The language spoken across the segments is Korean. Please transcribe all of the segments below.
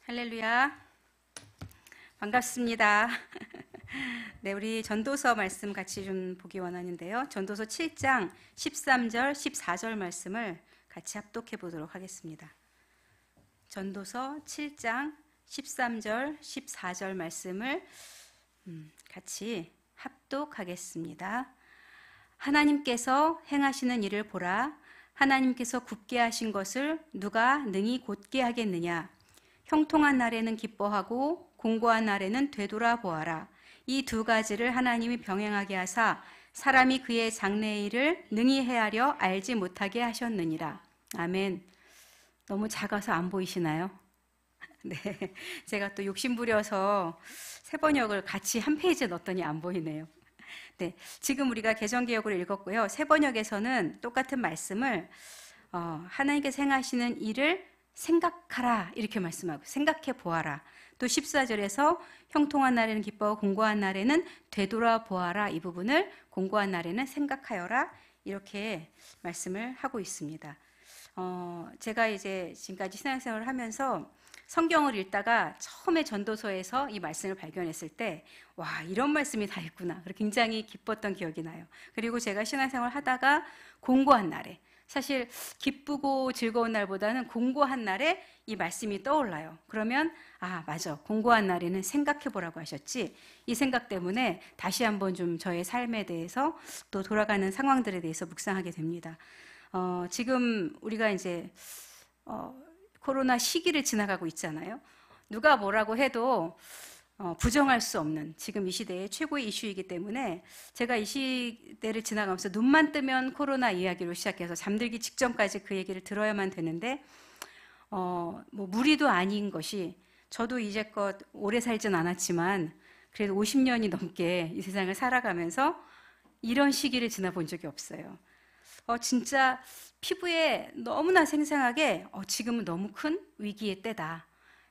할렐루야. 반갑습니다. 네, 우리 전도서 말씀 같이 좀 보기 원하는데요. 전도서 7장 13절, 14절 말씀을 같이 합독해 보도록 하겠습니다. 전도서 7장 13절, 14절 말씀을 같이 합독하겠습니다. 하나님께서 행하시는 일을 보라. 하나님께서 굽게 하신 것을 누가 능히 곧게 하겠느냐. 형통한 날에는 기뻐하고 공고한 날에는 되돌아보아라. 이 두 가지를 하나님이 병행하게 하사 사람이 그의 장래의 일을 능히 헤아려 알지 못하게 하셨느니라. 아멘. 너무 작아서 안 보이시나요? 네, 제가 또 욕심부려서 새 번역을 같이 한 페이지에 넣었더니 안 보이네요. 네, 지금 우리가 개정개역으로 읽었고요. 새 번역에서는 똑같은 말씀을 하나님께서 행하시는 일을 생각하라 이렇게 말씀하고 생각해 보아라. 또 14절에서 형통한 날에는 기뻐하고 공고한 날에는 되돌아보아라, 이 부분을 공고한 날에는 생각하여라 이렇게 말씀을 하고 있습니다. 제가 이제 지금까지 신앙생활을 하면서 성경을 읽다가 처음에 전도서에서 이 말씀을 발견했을 때, 와, 이런 말씀이 다 있구나. 굉장히 기뻤던 기억이 나요. 그리고 제가 신앙생활을 하다가 공고한 날에, 사실 기쁘고 즐거운 날보다는 공고한 날에 이 말씀이 떠올라요. 그러면 아, 맞아, 공고한 날에는 생각해 보라고 하셨지. 이 생각 때문에 다시 한번 좀 저의 삶에 대해서 또 돌아가는 상황들에 대해서 묵상하게 됩니다. 지금 우리가 이제 코로나 시기를 지나가고 있잖아요. 누가 뭐라고 해도 부정할 수 없는 지금 이 시대의 최고의 이슈이기 때문에 제가 이 시대를 지나가면서 눈만 뜨면 코로나 이야기로 시작해서 잠들기 직전까지 그 얘기를 들어야만 되는데 뭐 무리도 아닌 것이, 저도 이제껏 오래 살진 않았지만 그래도 50년이 넘게 이 세상을 살아가면서 이런 시기를 지나본 적이 없어요. 진짜 피부에 너무나 생생하게 지금은 너무 큰 위기의 때다.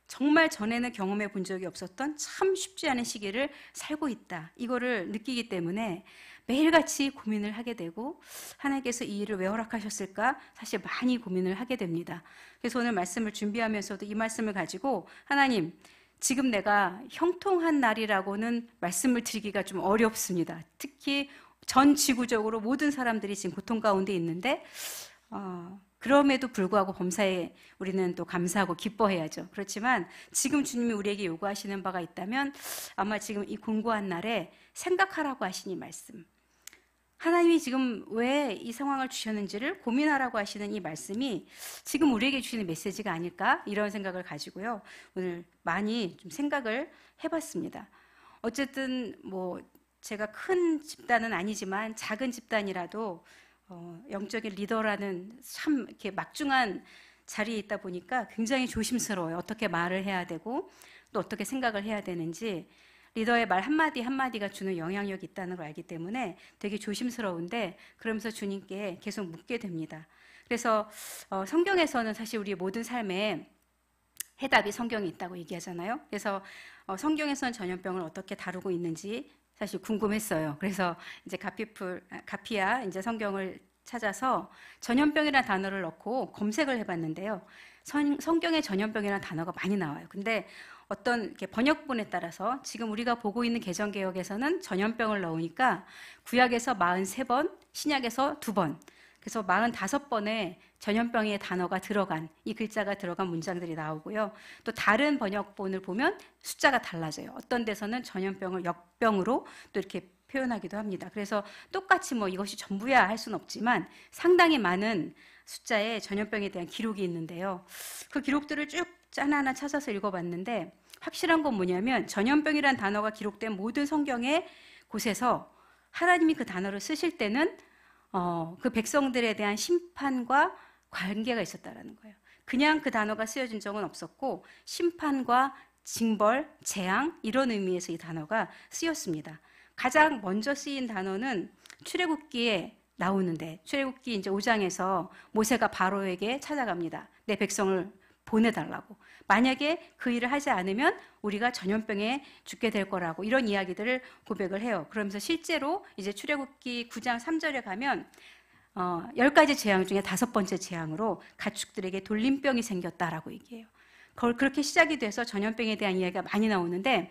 정말 전에는 경험해 본 적이 없었던 참 쉽지 않은 시기를 살고 있다. 이거를 느끼기 때문에 매일같이 고민을 하게 되고, 하나님께서 이 일을 왜 허락하셨을까? 사실 많이 고민을 하게 됩니다. 그래서 오늘 말씀을 준비하면서도 이 말씀을 가지고, 하나님, 지금 내가 형통한 날이라고는 말씀을 드리기가 좀 어렵습니다. 특히 전 지구적으로 모든 사람들이 지금 고통 가운데 있는데 그럼에도 불구하고 범사에 우리는 또 감사하고 기뻐해야죠. 그렇지만 지금 주님이 우리에게 요구하시는 바가 있다면 아마 지금 이 공고한 날에 생각하라고 하신 이 말씀, 하나님이 지금 왜 이 상황을 주셨는지를 고민하라고 하시는 이 말씀이 지금 우리에게 주시는 메시지가 아닐까, 이런 생각을 가지고요, 오늘 많이 좀 생각을 해봤습니다. 어쨌든 뭐 제가 큰 집단은 아니지만 작은 집단이라도 영적인 리더라는 참 이렇게 막중한 자리에 있다 보니까 굉장히 조심스러워요. 어떻게 말을 해야 되고 또 어떻게 생각을 해야 되는지, 리더의 말 한마디 한마디가 주는 영향력이 있다는 걸 알기 때문에 되게 조심스러운데, 그러면서 주님께 계속 묻게 됩니다. 그래서 성경에서는 사실 우리 모든 삶에 해답이 성경에 있다고 얘기하잖아요. 그래서 성경에서는 전염병을 어떻게 다루고 있는지 사실 궁금했어요. 그래서 이제 가피야 이제 성경을 찾아서 전염병이라는 단어를 넣고 검색을 해봤는데요. 성경에 전염병이라는 단어가 많이 나와요. 근데 어떤 이렇게 번역본에 따라서 지금 우리가 보고 있는 개정개역에서는 전염병을 넣으니까 구약에서 43번, 신약에서 2번, 그래서 45번의 전염병의 단어가 들어간, 이 글자가 들어간 문장들이 나오고요. 또 다른 번역본을 보면 숫자가 달라져요. 어떤 데서는 전염병을 역병으로 또 이렇게 표현하기도 합니다. 그래서 똑같이 뭐 이것이 전부야 할 수는 없지만 상당히 많은 숫자의 전염병에 대한 기록이 있는데요. 그 기록들을 쭉 하나하나 찾아서 읽어봤는데 확실한 건 뭐냐면, 전염병이란 단어가 기록된 모든 성경의 곳에서 하나님이 그 단어를 쓰실 때는 그 백성들에 대한 심판과 관계가 있었다라는 거예요. 그냥 그 단어가 쓰여진 적은 없었고, 심판과 징벌, 재앙, 이런 의미에서 이 단어가 쓰였습니다. 가장 먼저 쓰인 단어는 출애굽기에 나오는데, 출애굽기 이제 5장에서 모세가 바로에게 찾아갑니다. 내 백성을 보내달라고. 만약에 그 일을 하지 않으면 우리가 전염병에 죽게 될 거라고, 이런 이야기들을 고백을 해요. 그러면서 실제로 이제 출애굽기 9장 3절에 가면 10가지 재앙 중에 5번째 재앙으로 가축들에게 돌림병이 생겼다라고 얘기해요. 그렇게 시작이 돼서 전염병에 대한 이야기가 많이 나오는데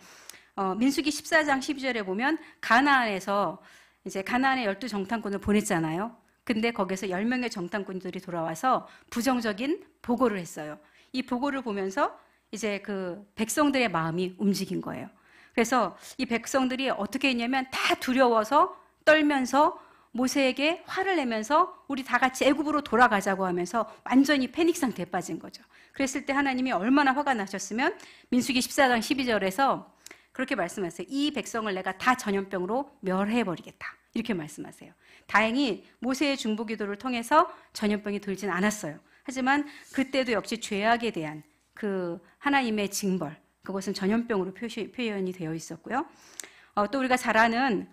민수기 14장 12절에 보면 가나안에서 이제 가나안의 12정탐꾼을 보냈잖아요. 근데 거기서 10명의 정탐꾼들이 돌아와서 부정적인 보고를 했어요. 이 보고를 보면서 이제 그 백성들의 마음이 움직인 거예요. 그래서 이 백성들이 어떻게 했냐면 다 두려워서 떨면서 모세에게 화를 내면서 우리 다 같이 애굽으로 돌아가자고 하면서 완전히 패닉 상태에 빠진 거죠. 그랬을 때 하나님이 얼마나 화가 나셨으면 민수기 14장 12절에서 그렇게 말씀하세요. 이 백성을 내가 다 전염병으로 멸해버리겠다. 이렇게 말씀하세요. 다행히 모세의 중보기도를 통해서 전염병이 들진 않았어요. 하지만 그때도 역시 죄악에 대한 그 하나님의 징벌, 그것은 전염병으로 표현이 되어 있었고요. 또 우리가 잘 아는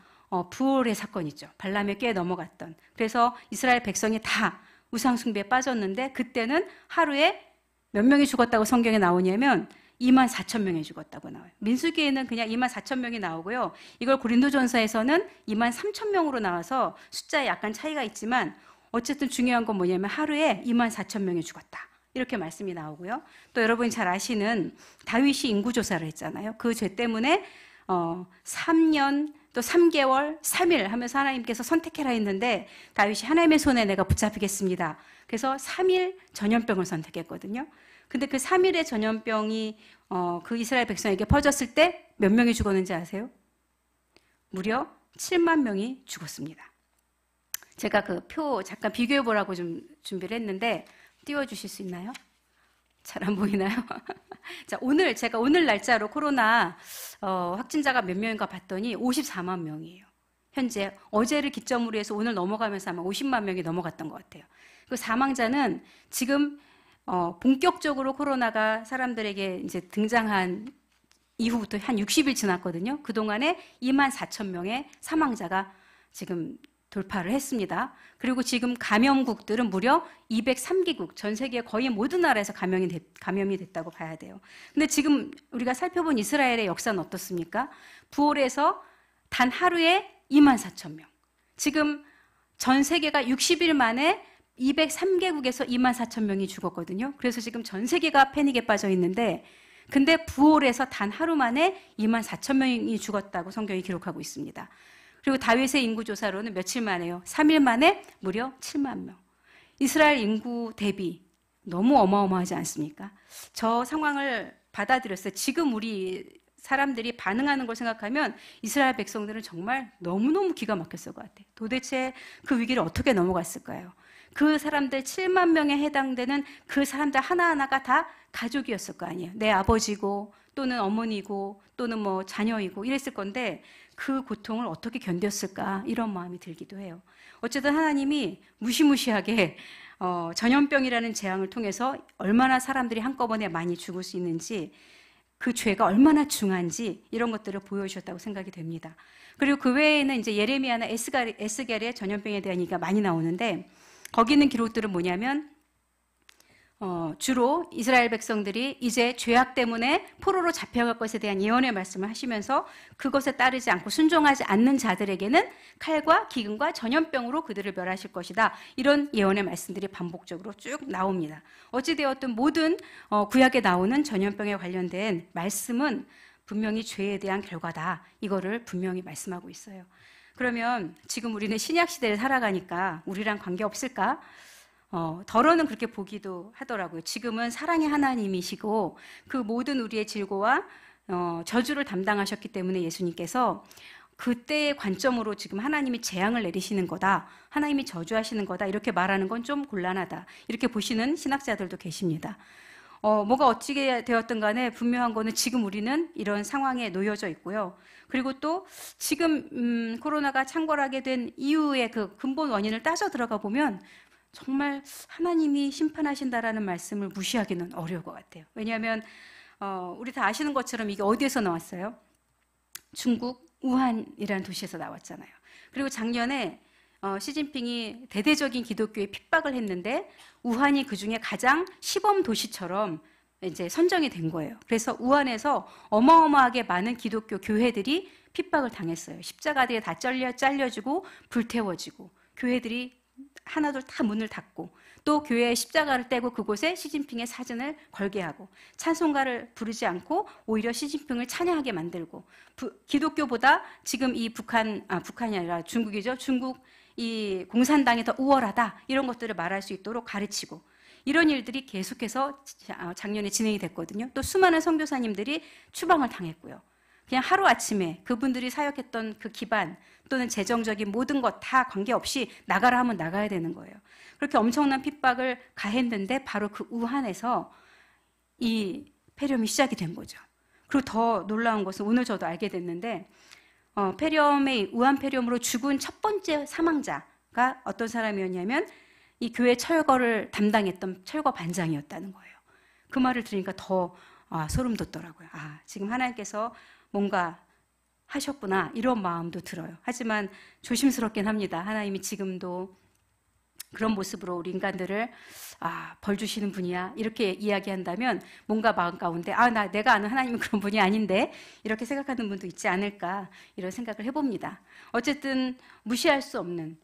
부올의 사건 있죠. 발람에 꽤 넘어갔던. 그래서 이스라엘 백성이 다 우상숭배에 빠졌는데 그때는 하루에 몇 명이 죽었다고 성경에 나오냐면 24,000명이 죽었다고 나와요. 민수기에는 그냥 24,000명이 나오고요. 이걸 고린도전서에서는 23,000명으로 나와서 숫자에 약간 차이가 있지만 어쨌든 중요한 건 뭐냐면 하루에 24,000명이 죽었다. 이렇게 말씀이 나오고요. 또 여러분이 잘 아시는 다윗이 인구조사를 했잖아요. 그 죄 때문에 3년 또 3개월, 3일 하면서 하나님께서 선택해라 했는데 다윗이 하나님의 손에 내가 붙잡히겠습니다. 그래서 3일 전염병을 선택했거든요. 근데 그 3일의 전염병이 그 이스라엘 백성에게 퍼졌을 때 몇 명이 죽었는지 아세요? 무려 7만 명이 죽었습니다. 제가 그 표 잠깐 비교해 보라고 좀 준비를 했는데 띄워주실 수 있나요? 잘 안 보이나요? 자, 제가 오늘 날짜로 코로나 확진자가 몇 명인가 봤더니 54만 명이에요. 현재 어제를 기점으로 해서 오늘 넘어가면서 아마 50만 명이 넘어갔던 것 같아요. 그 사망자는 지금 본격적으로 코로나가 사람들에게 이제 등장한 이후부터 한 60일 지났거든요. 그동안에 24,000명의 사망자가 지금 돌파를 했습니다. 그리고 지금 감염국들은 무려 203개국, 전 세계 거의 모든 나라에서 감염이 됐다고 봐야 돼요. 근데 지금 우리가 살펴본 이스라엘의 역사는 어떻습니까? 부올에서 단 하루에 24,000명. 지금 전 세계가 60일 만에 203개국에서 24,000명이 죽었거든요. 그래서 지금 전 세계가 패닉에 빠져 있는데 근데 부올에서 단 하루 만에 24,000명이 죽었다고 성경이 기록하고 있습니다. 그리고 다윗의 인구조사로는 며칠 만에요? 3일 만에 무려 7만 명. 이스라엘 인구 대비 너무 어마어마하지 않습니까? 저 상황을 받아들였어요. 지금 우리 사람들이 반응하는 걸 생각하면 이스라엘 백성들은 정말 너무너무 기가 막혔을 것 같아요. 도대체 그 위기를 어떻게 넘어갔을까요? 그 사람들 7만 명에 해당되는 그 사람들 하나하나가 다 가족이었을 거 아니에요. 내 아버지고 또는 어머니고 또는 뭐 자녀이고 이랬을 건데 그 고통을 어떻게 견뎠을까 이런 마음이 들기도 해요. 어쨌든 하나님이 무시무시하게 전염병이라는 재앙을 통해서 얼마나 사람들이 한꺼번에 많이 죽을 수 있는지 그 죄가 얼마나 중한지 이런 것들을 보여주셨다고 생각이 됩니다. 그리고 그 외에는 이제 예레미야나 에스겔의 전염병에 대한 얘기가 많이 나오는데 거기 있는 기록들은 뭐냐면 주로 이스라엘 백성들이 이제 죄악 때문에 포로로 잡혀갈 것에 대한 예언의 말씀을 하시면서 그것에 따르지 않고 순종하지 않는 자들에게는 칼과 기근과 전염병으로 그들을 멸하실 것이다. 이런 예언의 말씀들이 반복적으로 쭉 나옵니다. 어찌되었든 모든 구약에 나오는 전염병에 관련된 말씀은 분명히 죄에 대한 결과다. 이거를 분명히 말씀하고 있어요. 그러면 지금 우리는 신약 시대를 살아가니까 우리랑 관계없을까? 덜어는 그렇게 보기도 하더라고요. 지금은 사랑의 하나님이시고 그 모든 우리의 질고와 저주를 담당하셨기 때문에 예수님께서 그때의 관점으로 지금 하나님이 재앙을 내리시는 거다, 하나님이 저주하시는 거다 이렇게 말하는 건 좀 곤란하다 이렇게 보시는 신학자들도 계십니다. 뭐가 어찌게 되었든 간에 분명한 거는 지금 우리는 이런 상황에 놓여져 있고요. 그리고 또 지금 코로나가 창궐하게 된 이유의 그 근본 원인을 따져 들어가 보면 정말 하나님이 심판하신다라는 말씀을 무시하기는 어려울 것 같아요. 왜냐하면 우리 다 아시는 것처럼 이게 어디에서 나왔어요? 중국 우한이라는 도시에서 나왔잖아요. 그리고 작년에 시진핑이 대대적인 기독교에 핍박을 했는데 우한이 그중에 가장 시범 도시처럼 이제 선정이 된 거예요. 그래서 우한에서 어마어마하게 많은 기독교 교회들이 핍박을 당했어요. 십자가들이 다 잘려지고 불태워지고 교회들이 하나둘 다 문을 닫고 또 교회에 십자가를 떼고 그곳에 시진핑의 사진을 걸게 하고 찬송가를 부르지 않고 오히려 시진핑을 찬양하게 만들고 기독교보다 지금 이 북한이 아니라 중국이죠. 중국 이 공산당이 더 우월하다 이런 것들을 말할 수 있도록 가르치고 이런 일들이 계속해서 작년에 진행이 됐거든요. 또 수많은 선교사님들이 추방을 당했고요. 그냥 하루아침에 그분들이 사역했던 그 기반 또는 재정적인 모든 것 다 관계없이 나가라 하면 나가야 되는 거예요. 그렇게 엄청난 핍박을 가했는데 바로 그 우한에서 이 폐렴이 시작이 된 거죠. 그리고 더 놀라운 것은 오늘 저도 알게 됐는데 우한 폐렴으로 죽은 첫 번째 사망자가 어떤 사람이었냐면 이 교회 철거를 담당했던 철거 반장이었다는 거예요. 그 말을 들으니까 더 소름 돋더라고요. 지금 하나님께서 뭔가 하셨구나 이런 마음도 들어요. 하지만 조심스럽긴 합니다. 하나님이 지금도 그런 모습으로 우리 인간들을 벌 주시는 분이야 이렇게 이야기한다면 뭔가 마음 가운데 내가 아는 하나님은 그런 분이 아닌데 이렇게 생각하는 분도 있지 않을까 이런 생각을 해봅니다. 어쨌든 무시할 수 없는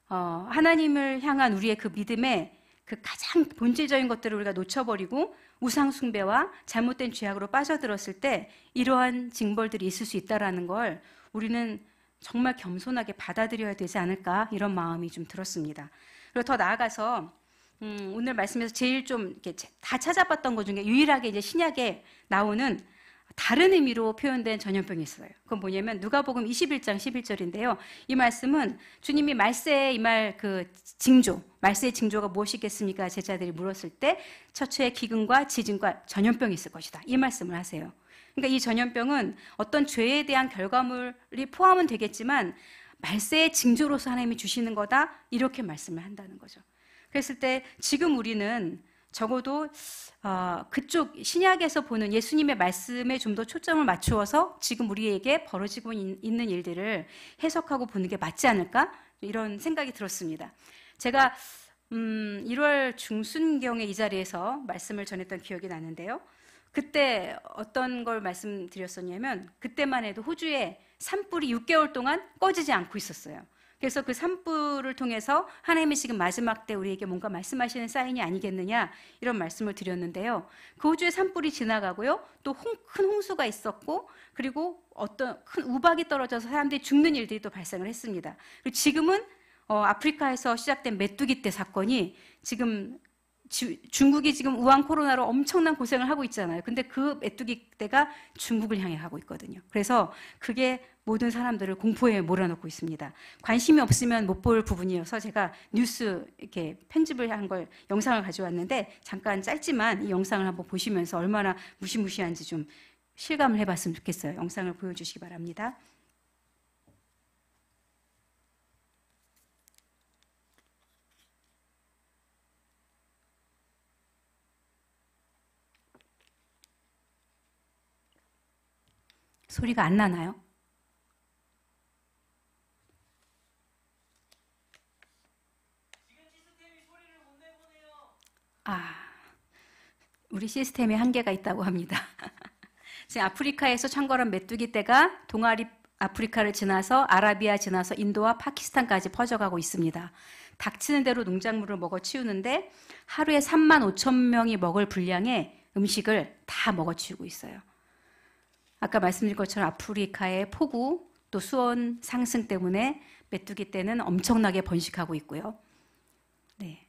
하나님을 향한 우리의 그 믿음의 그 가장 본질적인 것들을 우리가 놓쳐버리고 우상 숭배와 잘못된 죄악으로 빠져들었을 때 이러한 징벌들이 있을 수 있다는 걸 우리는 정말 겸손하게 받아들여야 되지 않을까 이런 마음이 좀 들었습니다. 그리고 더 나아가서 오늘 말씀에서 제일 좀 이렇게 다 찾아봤던 것 중에 유일하게 이제 신약에 나오는 다른 의미로 표현된 전염병이 있어요. 그건 뭐냐면 누가복음 21장 11절인데요. 이 말씀은 주님이 말세의 말세의 징조가 무엇이겠습니까? 제자들이 물었을 때 처처에 기근과 지진과 전염병이 있을 것이다. 이 말씀을 하세요. 그러니까 이 전염병은 어떤 죄에 대한 결과물이 포함은 되겠지만 말세의 징조로서 하나님이 주시는 거다. 이렇게 말씀을 한다는 거죠. 그랬을 때 지금 우리는 적어도 그쪽 신약에서 보는 예수님의 말씀에 좀 더 초점을 맞추어서 지금 우리에게 벌어지고 있는 일들을 해석하고 보는 게 맞지 않을까? 이런 생각이 들었습니다. 제가 1월 중순경에 이 자리에서 말씀을 전했던 기억이 나는데요. 그때 어떤 걸 말씀드렸었냐면 그때만 해도 호주에 산불이 6개월 동안 꺼지지 않고 있었어요. 그래서 그 산불을 통해서 하나님이 지금 마지막 때 우리에게 뭔가 말씀하시는 사인이 아니겠느냐 이런 말씀을 드렸는데요. 그 호주에 산불이 지나가고요. 또 큰 홍수가 있었고 그리고 어떤 큰 우박이 떨어져서 사람들이 죽는 일들이 또 발생을 했습니다. 그리고 지금은 아프리카에서 시작된 메뚜기 떼 사건이 지금 중국이 지금 우한 코로나로 엄청난 고생을 하고 있잖아요. 근데 그 메뚜기 떼가 중국을 향해 가고 있거든요. 그래서 그게 모든 사람들을 공포에 몰아넣고 있습니다. 관심이 없으면 못 볼 부분이어서 제가 뉴스 이렇게 편집을 한 걸 영상을 가져왔는데 잠깐 짧지만 이 영상을 한번 보시면서 얼마나 무시무시한지 좀 실감을 해봤으면 좋겠어요. 영상을 보여주시기 바랍니다. 소리가 안 나나요? 우리 시스템에 한계가 있다고 합니다. 지금 아프리카에서 창궐한 메뚜기 떼가 동아리 아프리카를 지나서 아라비아 지나서 인도와 파키스탄까지 퍼져가고 있습니다. 닥치는 대로 농작물을 먹어 치우는데 하루에 3만 5천 명이 먹을 분량의 음식을 다 먹어 치우고 있어요. 아까 말씀드린 것처럼 아프리카의 폭우 또 수온 상승 때문에 메뚜기 떼는 엄청나게 번식하고 있고요. 네.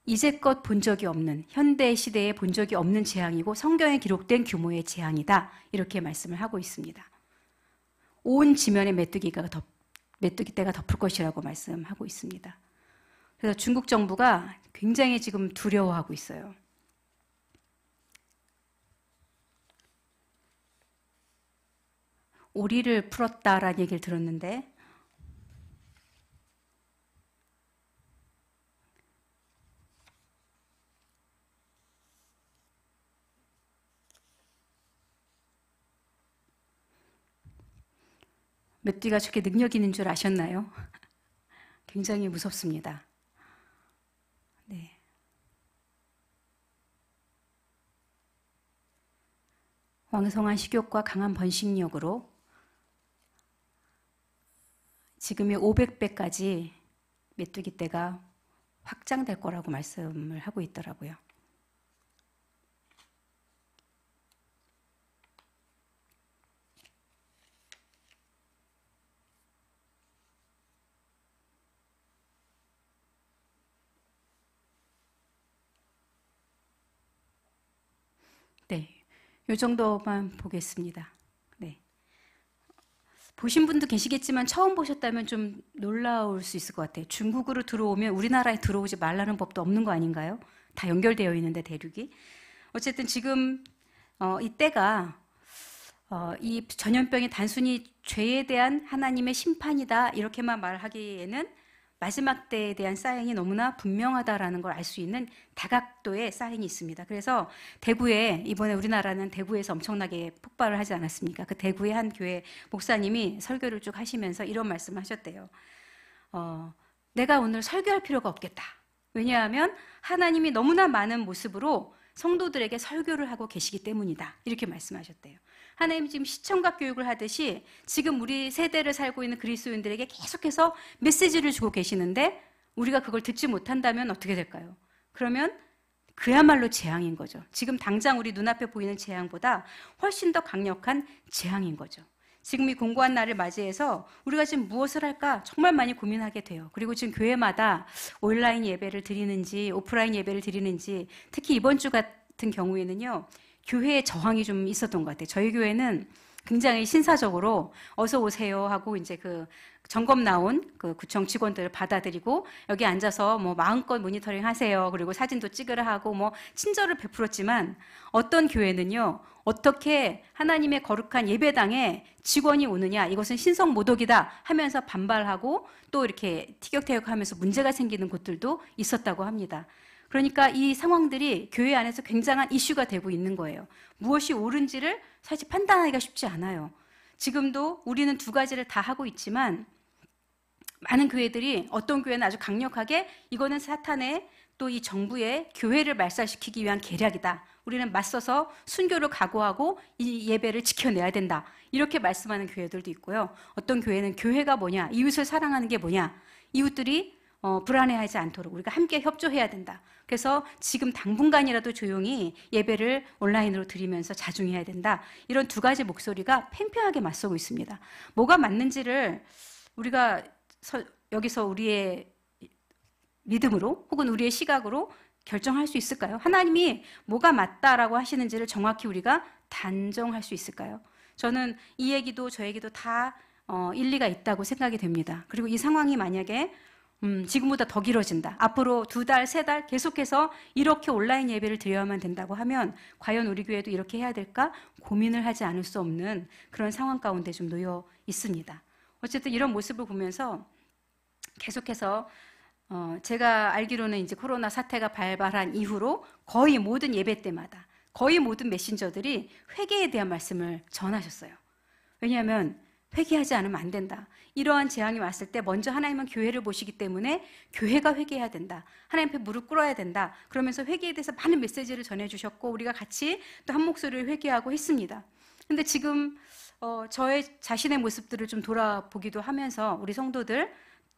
이제껏 본 적이 없는 현대 시대에 본 적이 없는 재앙이고 성경에 기록된 규모의 재앙이다. 이렇게 말씀을 하고 있습니다. 온 지면에 메뚜기 떼가 덮을 것이라고 말씀하고 있습니다. 그래서 중국 정부가 굉장히 지금 두려워하고 있어요. 오리를 풀었다라는 얘기를 들었는데 메뚜기가 저렇게 능력 있는 줄 아셨나요? 굉장히 무섭습니다. 네. 왕성한 식욕과 강한 번식력으로 지금의 500배까지 메뚜기 떼가 확장될 거라고 말씀을 하고 있더라고요. 네, 이 정도만 보겠습니다. 네. 보신 분도 계시겠지만 처음 보셨다면 좀 놀라울 수 있을 것 같아요. 중국으로 들어오면 우리나라에 들어오지 말라는 법도 없는 거 아닌가요? 다 연결되어 있는데 대륙이. 어쨌든 지금 이 때가 이 전염병이 단순히 죄에 대한 하나님의 심판이다 이렇게만 말하기에는 마지막 때에 대한 사인이 너무나 분명하다라는 걸 알 수 있는 다각도의 사인이 있습니다. 그래서 대구에 이번에 우리나라는 대구에서 엄청나게 폭발을 하지 않았습니까? 그 대구의 한 교회 목사님이 설교를 쭉 하시면서 이런 말씀을 하셨대요. 내가 오늘 설교할 필요가 없겠다. 왜냐하면 하나님이 너무나 많은 모습으로 성도들에게 설교를 하고 계시기 때문이다. 이렇게 말씀하셨대요. 하나님이 지금 시청각 교육을 하듯이 지금 우리 세대를 살고 있는 그리스도인들에게 계속해서 메시지를 주고 계시는데 우리가 그걸 듣지 못한다면 어떻게 될까요? 그러면 그야말로 재앙인 거죠. 지금 당장 우리 눈앞에 보이는 재앙보다 훨씬 더 강력한 재앙인 거죠. 지금 이 공고한 날을 맞이해서 우리가 지금 무엇을 할까 정말 많이 고민하게 돼요. 그리고 지금 교회마다 온라인 예배를 드리는지 오프라인 예배를 드리는지 특히 이번 주 같은 경우에는요. 교회에 저항이 좀 있었던 것 같아요. 저희 교회는 굉장히 신사적으로 어서 오세요 하고 이제 그 점검 나온 그 구청 직원들을 받아들이고 여기 앉아서 뭐 마음껏 모니터링 하세요. 그리고 사진도 찍으라 하고 뭐 친절을 베풀었지만 어떤 교회는요. 어떻게 하나님의 거룩한 예배당에 직원이 오느냐 이것은 신성 모독이다 하면서 반발하고 또 이렇게 티격태격하면서 문제가 생기는 곳들도 있었다고 합니다. 그러니까 이 상황들이 교회 안에서 굉장한 이슈가 되고 있는 거예요. 무엇이 옳은지를 사실 판단하기가 쉽지 않아요. 지금도 우리는 두 가지를 다 하고 있지만 많은 교회들이 어떤 교회는 아주 강력하게 이거는 사탄의 또 이 정부의 교회를 말살시키기 위한 계략이다. 우리는 맞서서 순교를 각오하고 이 예배를 지켜내야 된다. 이렇게 말씀하는 교회들도 있고요. 어떤 교회는 교회가 뭐냐, 이웃을 사랑하는 게 뭐냐, 이웃들이 불안해하지 않도록 우리가 함께 협조해야 된다. 그래서 지금 당분간이라도 조용히 예배를 온라인으로 드리면서 자중해야 된다. 이런 두 가지 목소리가 팽팽하게 맞서고 있습니다. 뭐가 맞는지를 우리가 여기서 우리의 믿음으로 혹은 우리의 시각으로 결정할 수 있을까요? 하나님이 뭐가 맞다라고 하시는지를 정확히 우리가 단정할 수 있을까요? 저는 이 얘기도 저 얘기도 다 일리가 있다고 생각이 됩니다. 그리고 이 상황이 만약에 지금보다 더 길어진다. 앞으로 2달, 3달 계속해서 이렇게 온라인 예배를 드려야만 된다고 하면 과연 우리 교회도 이렇게 해야 될까? 고민을 하지 않을 수 없는 그런 상황 가운데 좀 놓여 있습니다. 어쨌든 이런 모습을 보면서 계속해서 제가 알기로는 이제 코로나 사태가 발발한 이후로 거의 모든 예배 때마다 거의 모든 메신저들이 회개에 대한 말씀을 전하셨어요. 왜냐하면 회개하지 않으면 안 된다. 이러한 재앙이 왔을 때 먼저 하나님은 교회를 보시기 때문에 교회가 회개해야 된다. 하나님 앞에 무릎 꿇어야 된다. 그러면서 회개에 대해서 많은 메시지를 전해주셨고 우리가 같이 또 한 목소리를 회개하고 했습니다. 근데 지금 저의 자신의 모습들을 좀 돌아보기도 하면서 우리 성도들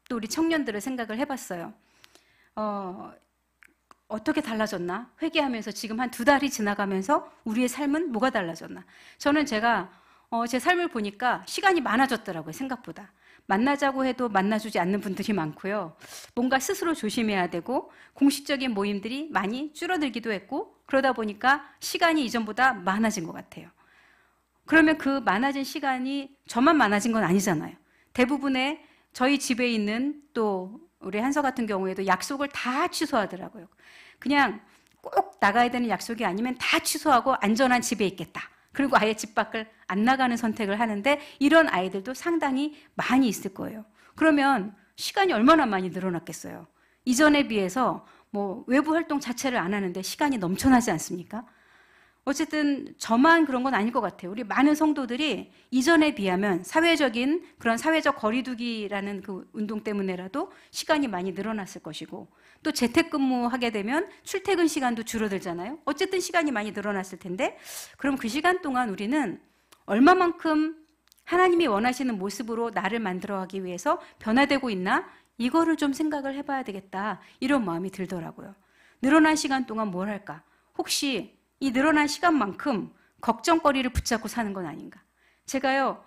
또 우리 청년들을 생각을 해봤어요. 어떻게 달라졌나? 회개하면서 지금 한 2달이 지나가면서 우리의 삶은 뭐가 달라졌나? 저는 제가 제 삶을 보니까 시간이 많아졌더라고요. 생각보다. 만나자고 해도 만나주지 않는 분들이 많고요. 뭔가 스스로 조심해야 되고 공식적인 모임들이 많이 줄어들기도 했고 그러다 보니까 시간이 이전보다 많아진 것 같아요. 그러면 그 많아진 시간이 저만 많아진 건 아니잖아요. 대부분의 저희 집에 있는 또 우리 한서 같은 경우에도 약속을 다 취소하더라고요. 그냥 꼭 나가야 되는 약속이 아니면 다 취소하고 안전한 집에 있겠다. 그리고 아예 집 밖을 안 나가는 선택을 하는데 이런 아이들도 상당히 많이 있을 거예요. 그러면 시간이 얼마나 많이 늘어났겠어요. 이전에 비해서 뭐 외부 활동 자체를 안 하는데 시간이 넘쳐나지 않습니까? 어쨌든 저만 그런 건 아닐 것 같아요. 우리 많은 성도들이 이전에 비하면 사회적인 그런 사회적 거리두기라는 그 운동 때문에라도 시간이 많이 늘어났을 것이고 또 재택근무하게 되면 출퇴근 시간도 줄어들잖아요. 어쨌든 시간이 많이 늘어났을 텐데 그럼 그 시간 동안 우리는 얼마만큼 하나님이 원하시는 모습으로 나를 만들어가기 위해서 변화되고 있나? 이거를 좀 생각을 해봐야 되겠다. 이런 마음이 들더라고요. 늘어난 시간 동안 뭘 할까? 혹시 이 늘어난 시간만큼 걱정거리를 붙잡고 사는 건 아닌가? 제가요,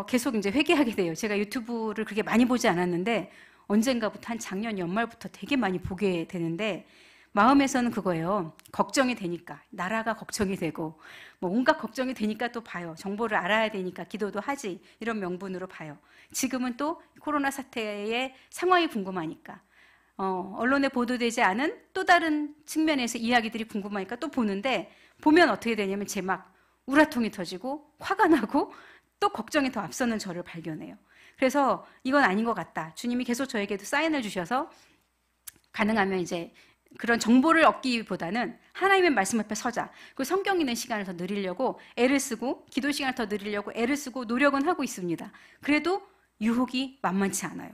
계속 이제 회개하게 돼요. 제가 유튜브를 그렇게 많이 보지 않았는데 언젠가부터 한 작년 연말부터 되게 많이 보게 되는데 마음에서는 그거예요. 걱정이 되니까, 나라가 걱정이 되고 뭐 온갖 걱정이 되니까 또 봐요. 정보를 알아야 되니까 기도도 하지, 이런 명분으로 봐요. 지금은 또 코로나 사태의 상황이 궁금하니까 언론에 보도되지 않은 또 다른 측면에서 이야기들이 궁금하니까 또 보는데, 보면 어떻게 되냐면 제 막 우라통이 터지고 화가 나고 또 걱정이 더 앞서는 저를 발견해요. 그래서 이건 아닌 것 같다. 주님이 계속 저에게도 사인을 주셔서 가능하면 이제 그런 정보를 얻기보다는 하나님의 말씀 앞에 서자. 그리고 성경 읽는 시간을 더 늘리려고 애를 쓰고, 기도 시간을 더 늘리려고 애를 쓰고 노력은 하고 있습니다. 그래도 유혹이 만만치 않아요.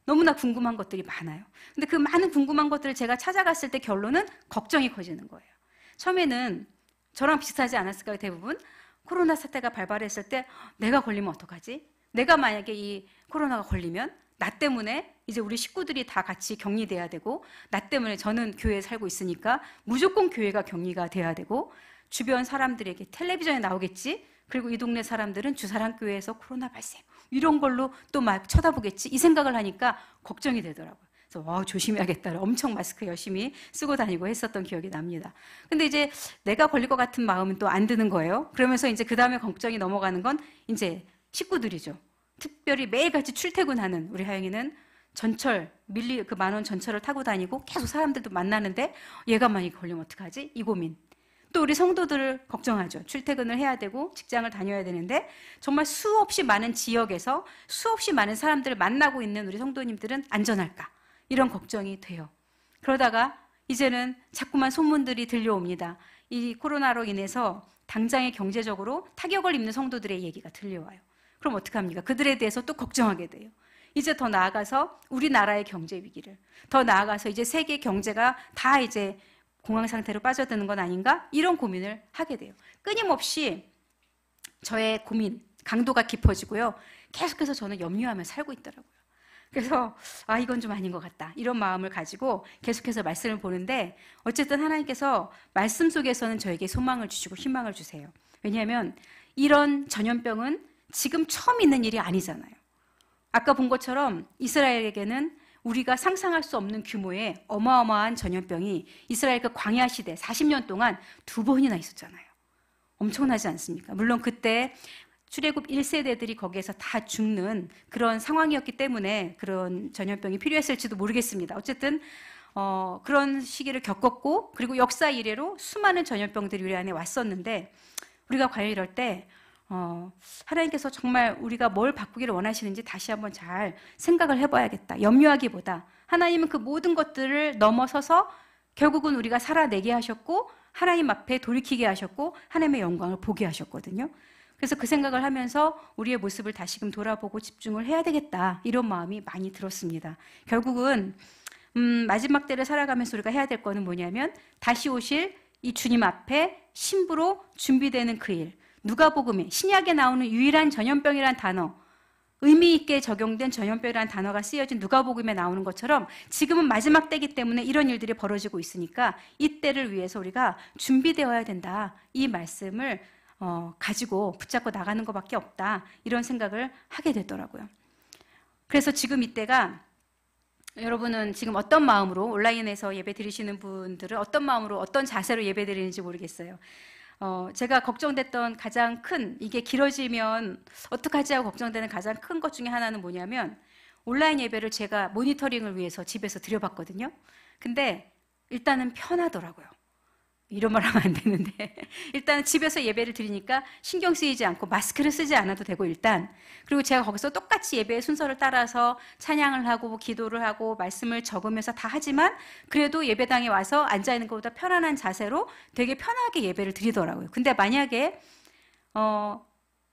너무나 궁금한 것들이 많아요. 근데 그 많은 궁금한 것들을 제가 찾아갔을 때 결론은 걱정이 커지는 거예요. 처음에는 저랑 비슷하지 않았을까요? 대부분 코로나 사태가 발발했을 때 내가 걸리면 어떡하지? 내가 만약에 이 코로나가 걸리면 나 때문에 이제 우리 식구들이 다 같이 격리돼야 되고, 나 때문에 저는 교회에 살고 있으니까 무조건 교회가 격리가 돼야 되고, 주변 사람들에게 텔레비전에 나오겠지? 그리고 이 동네 사람들은 주사랑교회에서 코로나 발생, 이런 걸로 또 막 쳐다보겠지? 이 생각을 하니까 걱정이 되더라고요. 그래서 조심해야겠다. 엄청 마스크 열심히 쓰고 다니고 했었던 기억이 납니다. 근데 이제 내가 걸릴 것 같은 마음은 또 안 드는 거예요. 그러면서 이제 그 다음에 걱정이 넘어가는 건 이제 식구들이죠. 특별히 매일같이 출퇴근하는 우리 하영이는 전철, 그 10,000원 전철을 타고 다니고 계속 사람들도 만나는데 얘가 만약에 걸리면 어떡하지? 이 고민. 또 우리 성도들을 걱정하죠. 출퇴근을 해야 되고 직장을 다녀야 되는데 정말 수없이 많은 지역에서 수없이 많은 사람들을 만나고 있는 우리 성도님들은 안전할까? 이런 걱정이 돼요. 그러다가 이제는 자꾸만 소문들이 들려옵니다. 이 코로나로 인해서 당장의 경제적으로 타격을 입는 성도들의 얘기가 들려와요. 그럼 어떡합니까? 그들에 대해서 또 걱정하게 돼요. 이제 더 나아가서 우리나라의 경제 위기를, 더 나아가서 이제 세계 경제가 다 이제 공황 상태로 빠져드는 건 아닌가? 이런 고민을 하게 돼요. 끊임없이 저의 고민, 강도가 깊어지고요. 계속해서 저는 염려하며 살고 있더라고요. 그래서 이건 좀 아닌 것 같다. 이런 마음을 가지고 계속해서 말씀을 보는데, 어쨌든 하나님께서 말씀 속에서는 저에게 소망을 주시고 희망을 주세요. 왜냐하면 이런 전염병은 지금 처음 있는 일이 아니잖아요. 아까 본 것처럼 이스라엘에게는 우리가 상상할 수 없는 규모의 어마어마한 전염병이 이스라엘 그 광야 시대 40년 동안 2번이나 있었잖아요. 엄청나지 않습니까? 물론 그때 출애굽 1세대들이 거기에서 다 죽는 그런 상황이었기 때문에 그런 전염병이 필요했을지도 모르겠습니다. 어쨌든 그런 시기를 겪었고, 그리고 역사 이래로 수많은 전염병들이 우리 안에 왔었는데, 우리가 과연 이럴 때 하나님께서 정말 우리가 뭘 바꾸기를 원하시는지 다시 한번 잘 생각을 해봐야겠다. 염려하기보다 하나님은 그 모든 것들을 넘어서서 결국은 우리가 살아내게 하셨고, 하나님 앞에 돌이키게 하셨고, 하나님의 영광을 보게 하셨거든요. 그래서 그 생각을 하면서 우리의 모습을 다시금 돌아보고 집중을 해야 되겠다, 이런 마음이 많이 들었습니다. 결국은 마지막 때를 살아가면서 우리가 해야 될 거는 뭐냐면, 다시 오실 이 주님 앞에 신부로 준비되는 그 일, 누가복음에 신약에 나오는 유일한 전염병이란 단어, 의미 있게 적용된 전염병이라는 단어가 쓰여진 누가복음에 나오는 것처럼 지금은 마지막 때이기 때문에 이런 일들이 벌어지고 있으니까 이 때를 위해서 우리가 준비되어야 된다, 이 말씀을 가지고 붙잡고 나가는 것밖에 없다, 이런 생각을 하게 되더라고요. 그래서 지금 이때가, 여러분은 지금 어떤 마음으로, 온라인에서 예배 드리시는 분들은 어떤 마음으로, 어떤 자세로 예배 드리는지 모르겠어요. 제가 걱정됐던 가장 큰, 이게 길어지면 어떡하지 하고 걱정되는 가장 큰 것 중에 하나는 뭐냐면, 온라인 예배를 제가 모니터링을 위해서 집에서 드려봤거든요. 근데 일단은 편하더라고요. 이런 말 하면 안 되는데 일단 집에서 예배를 드리니까 신경 쓰이지 않고 마스크를 쓰지 않아도 되고, 일단, 그리고 제가 거기서 똑같이 예배의 순서를 따라서 찬양을 하고 기도를 하고 말씀을 적으면서 다 하지만 그래도 예배당에 와서 앉아있는 것보다 편안한 자세로 되게 편하게 예배를 드리더라고요. 근데 만약에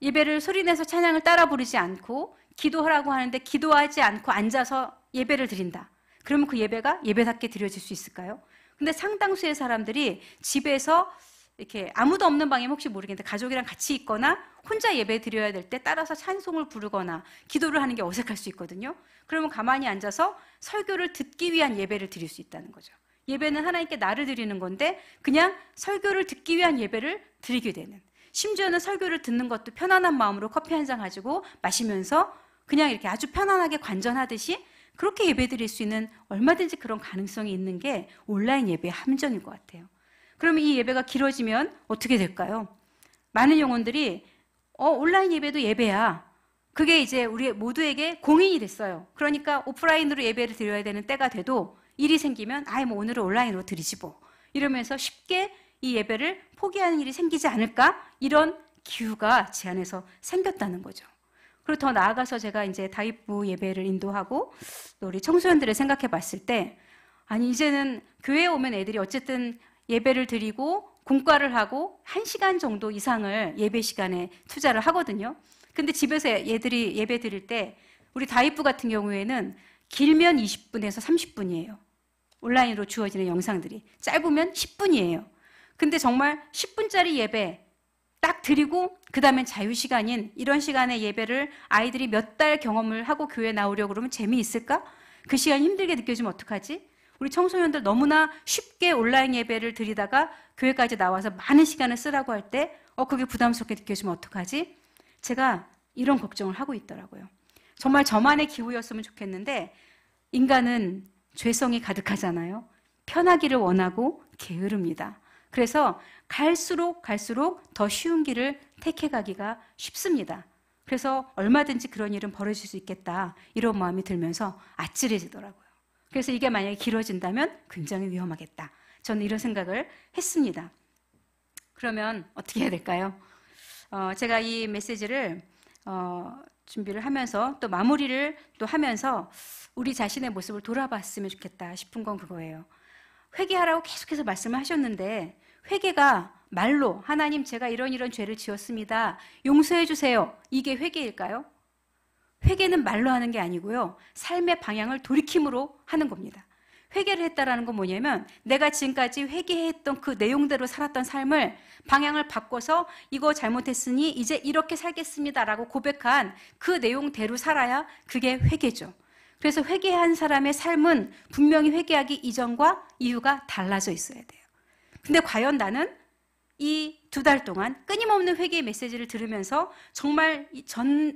예배를 소리내서 찬양을 따라 부르지 않고 기도하라고 하는데 기도하지 않고 앉아서 예배를 드린다, 그러면 그 예배가 예배답게 드려질 수 있을까요? 근데 상당수의 사람들이 집에서 이렇게 아무도 없는 방이면 혹시 모르겠는데 가족이랑 같이 있거나 혼자 예배 드려야 될 때 따라서 찬송을 부르거나 기도를 하는 게 어색할 수 있거든요. 그러면 가만히 앉아서 설교를 듣기 위한 예배를 드릴 수 있다는 거죠. 예배는 하나님께 나를 드리는 건데 그냥 설교를 듣기 위한 예배를 드리게 되는, 심지어는 설교를 듣는 것도 편안한 마음으로 커피 한 잔 가지고 마시면서 그냥 이렇게 아주 편안하게 관전하듯이 그렇게 예배 드릴 수 있는 얼마든지 그런 가능성이 있는 게 온라인 예배의 함정인 것 같아요. 그러면 이 예배가 길어지면 어떻게 될까요? 많은 영혼들이 온라인 예배도 예배야. 그게 이제 우리 모두에게 공인이 됐어요. 그러니까 오프라인으로 예배를 드려야 되는 때가 돼도 일이 생기면 뭐 오늘은 온라인으로 드리지 뭐. 이러면서 쉽게 이 예배를 포기하는 일이 생기지 않을까? 이런 기후가 제 안에서 생겼다는 거죠. 그리고 더 나아가서 제가 이제 다윗부 예배를 인도하고 또 우리 청소년들을 생각해 봤을 때, 아니 이제는 교회에 오면 애들이 어쨌든 예배를 드리고 공과를 하고 1시간 정도 이상을 예배 시간에 투자를 하거든요. 근데 집에서 애들이 예배 드릴 때 우리 다윗부 같은 경우에는 길면 20분에서 30분이에요. 온라인으로 주어지는 영상들이. 짧으면 10분이에요. 근데 정말 10분짜리 예배 딱 드리고 그 다음엔 자유시간인 이런 시간에 예배를 아이들이 몇 달 경험을 하고 교회에 나오려고 그러면 재미있을까? 그 시간이 힘들게 느껴지면 어떡하지? 우리 청소년들 너무나 쉽게 온라인 예배를 드리다가 교회까지 나와서 많은 시간을 쓰라고 할 때 그게 부담스럽게 느껴지면 어떡하지? 제가 이런 걱정을 하고 있더라고요. 정말 저만의 기후였으면 좋겠는데 인간은 죄성이 가득하잖아요. 편하기를 원하고 게으릅니다. 그래서 갈수록 더 쉬운 길을 택해가기가 쉽습니다. 그래서 얼마든지 그런 일은 벌어질 수 있겠다 이런 마음이 들면서 아찔해지더라고요. 그래서 이게 만약에 길어진다면 굉장히 위험하겠다. 저는 이런 생각을 했습니다. 그러면 어떻게 해야 될까요? 제가 이 메시지를 준비를 하면서 또 마무리를 또 하면서 우리 자신의 모습을 돌아봤으면 좋겠다 싶은 건 그거예요. 회개하라고 계속해서 말씀을 하셨는데 회개가 말로 하나님 제가 이런 죄를 지었습니다. 용서해 주세요. 이게 회개일까요? 회개는 말로 하는 게 아니고요. 삶의 방향을 돌이킴으로 하는 겁니다. 회개를 했다라는 건 뭐냐면 내가 지금까지 회개했던 그 내용대로 살았던 삶을 방향을 바꿔서 이거 잘못했으니 이제 이렇게 살겠습니다라고 고백한 그 내용대로 살아야 그게 회개죠. 그래서 회개한 사람의 삶은 분명히 회개하기 이전과 이후가 달라져 있어야 돼요. 근데 과연 나는 이 2달 동안 끊임없는 회개의 메시지를 들으면서 정말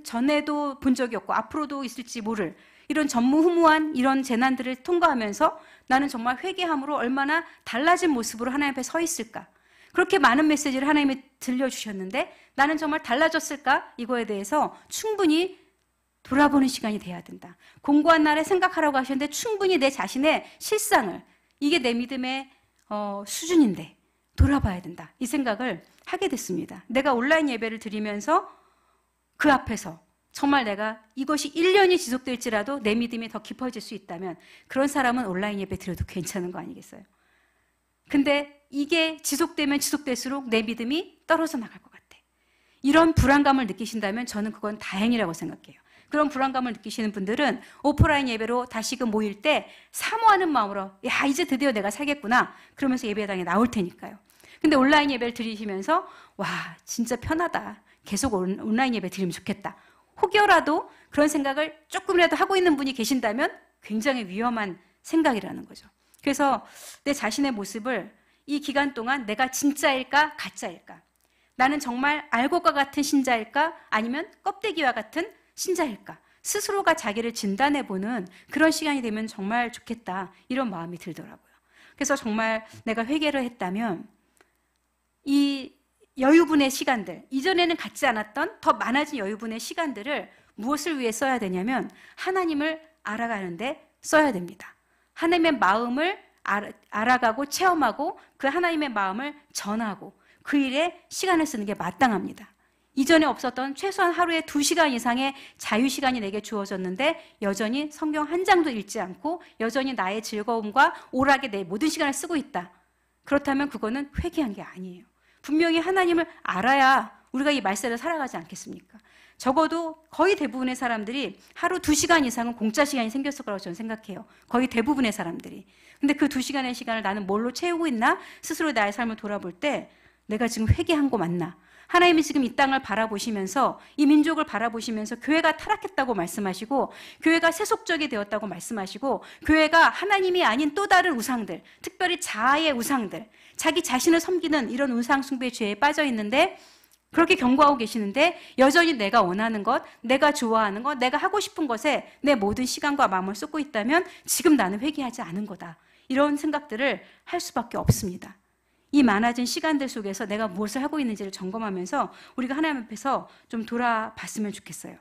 전에도 본 적이 없고 앞으로도 있을지 모를 이런 전무후무한 이런 재난들을 통과하면서 나는 정말 회개함으로 얼마나 달라진 모습으로 하나님 앞에 서 있을까? 그렇게 많은 메시지를 하나님이 들려주셨는데 나는 정말 달라졌을까? 이거에 대해서 충분히 돌아보는 시간이 돼야 된다. 공고한 날에 생각하라고 하셨는데 충분히 내 자신의 실상을, 이게 내 믿음의 수준인데 돌아봐야 된다. 이 생각을 하게 됐습니다. 내가 온라인 예배를 드리면서 그 앞에서 정말 내가 이것이 1년이 지속될지라도 내 믿음이 더 깊어질 수 있다면 그런 사람은 온라인 예배 드려도 괜찮은 거 아니겠어요? 근데 이게 지속되면 지속될수록 내 믿음이 떨어져 나갈 것 같아. 이런 불안감을 느끼신다면 저는 그건 다행이라고 생각해요. 그런 불안감을 느끼시는 분들은 오프라인 예배로 다시금 모일 때 사모하는 마음으로 야 이제 드디어 내가 살겠구나 그러면서 예배당에 나올 테니까요. 근데 온라인 예배를 드리시면서 와 진짜 편하다. 계속 온라인 예배 드리면 좋겠다. 혹여라도 그런 생각을 조금이라도 하고 있는 분이 계신다면 굉장히 위험한 생각이라는 거죠. 그래서 내 자신의 모습을 이 기간 동안 내가 진짜일까 가짜일까? 나는 정말 알곡과 같은 신자일까? 아니면 껍데기와 같은 신자일까? 스스로가 자기를 진단해보는 그런 시간이 되면 정말 좋겠다 이런 마음이 들더라고요. 그래서 정말 내가 회개를 했다면 이 여유분의 시간들, 이전에는 갖지 않았던 더 많아진 여유분의 시간들을 무엇을 위해 써야 되냐면 하나님을 알아가는데 써야 됩니다. 하나님의 마음을 알아가고 체험하고 그 하나님의 마음을 전하고 그 일에 시간을 쓰는 게 마땅합니다. 이전에 없었던 최소한 하루에 2시간 이상의 자유시간이 내게 주어졌는데 여전히 성경 한 장도 읽지 않고 여전히 나의 즐거움과 오락에 내 모든 시간을 쓰고 있다. 그렇다면 그거는 회개한 게 아니에요. 분명히 하나님을 알아야 우리가 이 말세를 살아가지 않겠습니까? 적어도 거의 대부분의 사람들이 하루 2시간 이상은 공짜 시간이 생겼을 거라고 저는 생각해요. 거의 대부분의 사람들이. 근데 그 2시간의 시간을 나는 뭘로 채우고 있나? 스스로 나의 삶을 돌아볼 때 내가 지금 회개한 거 맞나? 하나님이 지금 이 땅을 바라보시면서, 이 민족을 바라보시면서 교회가 타락했다고 말씀하시고, 교회가 세속적이 되었다고 말씀하시고, 교회가 하나님이 아닌 또 다른 우상들, 특별히 자아의 우상들, 자기 자신을 섬기는 이런 우상 숭배 죄에 빠져 있는데, 그렇게 경고하고 계시는데 여전히 내가 원하는 것, 내가 좋아하는 것, 내가 하고 싶은 것에 내 모든 시간과 마음을 쏟고 있다면 지금 나는 회개하지 않은 거다. 이런 생각들을 할 수밖에 없습니다. 이 많아진 시간들 속에서 내가 무엇을 하고 있는지를 점검하면서 우리가 하나님 앞에서 좀 돌아봤으면 좋겠어요.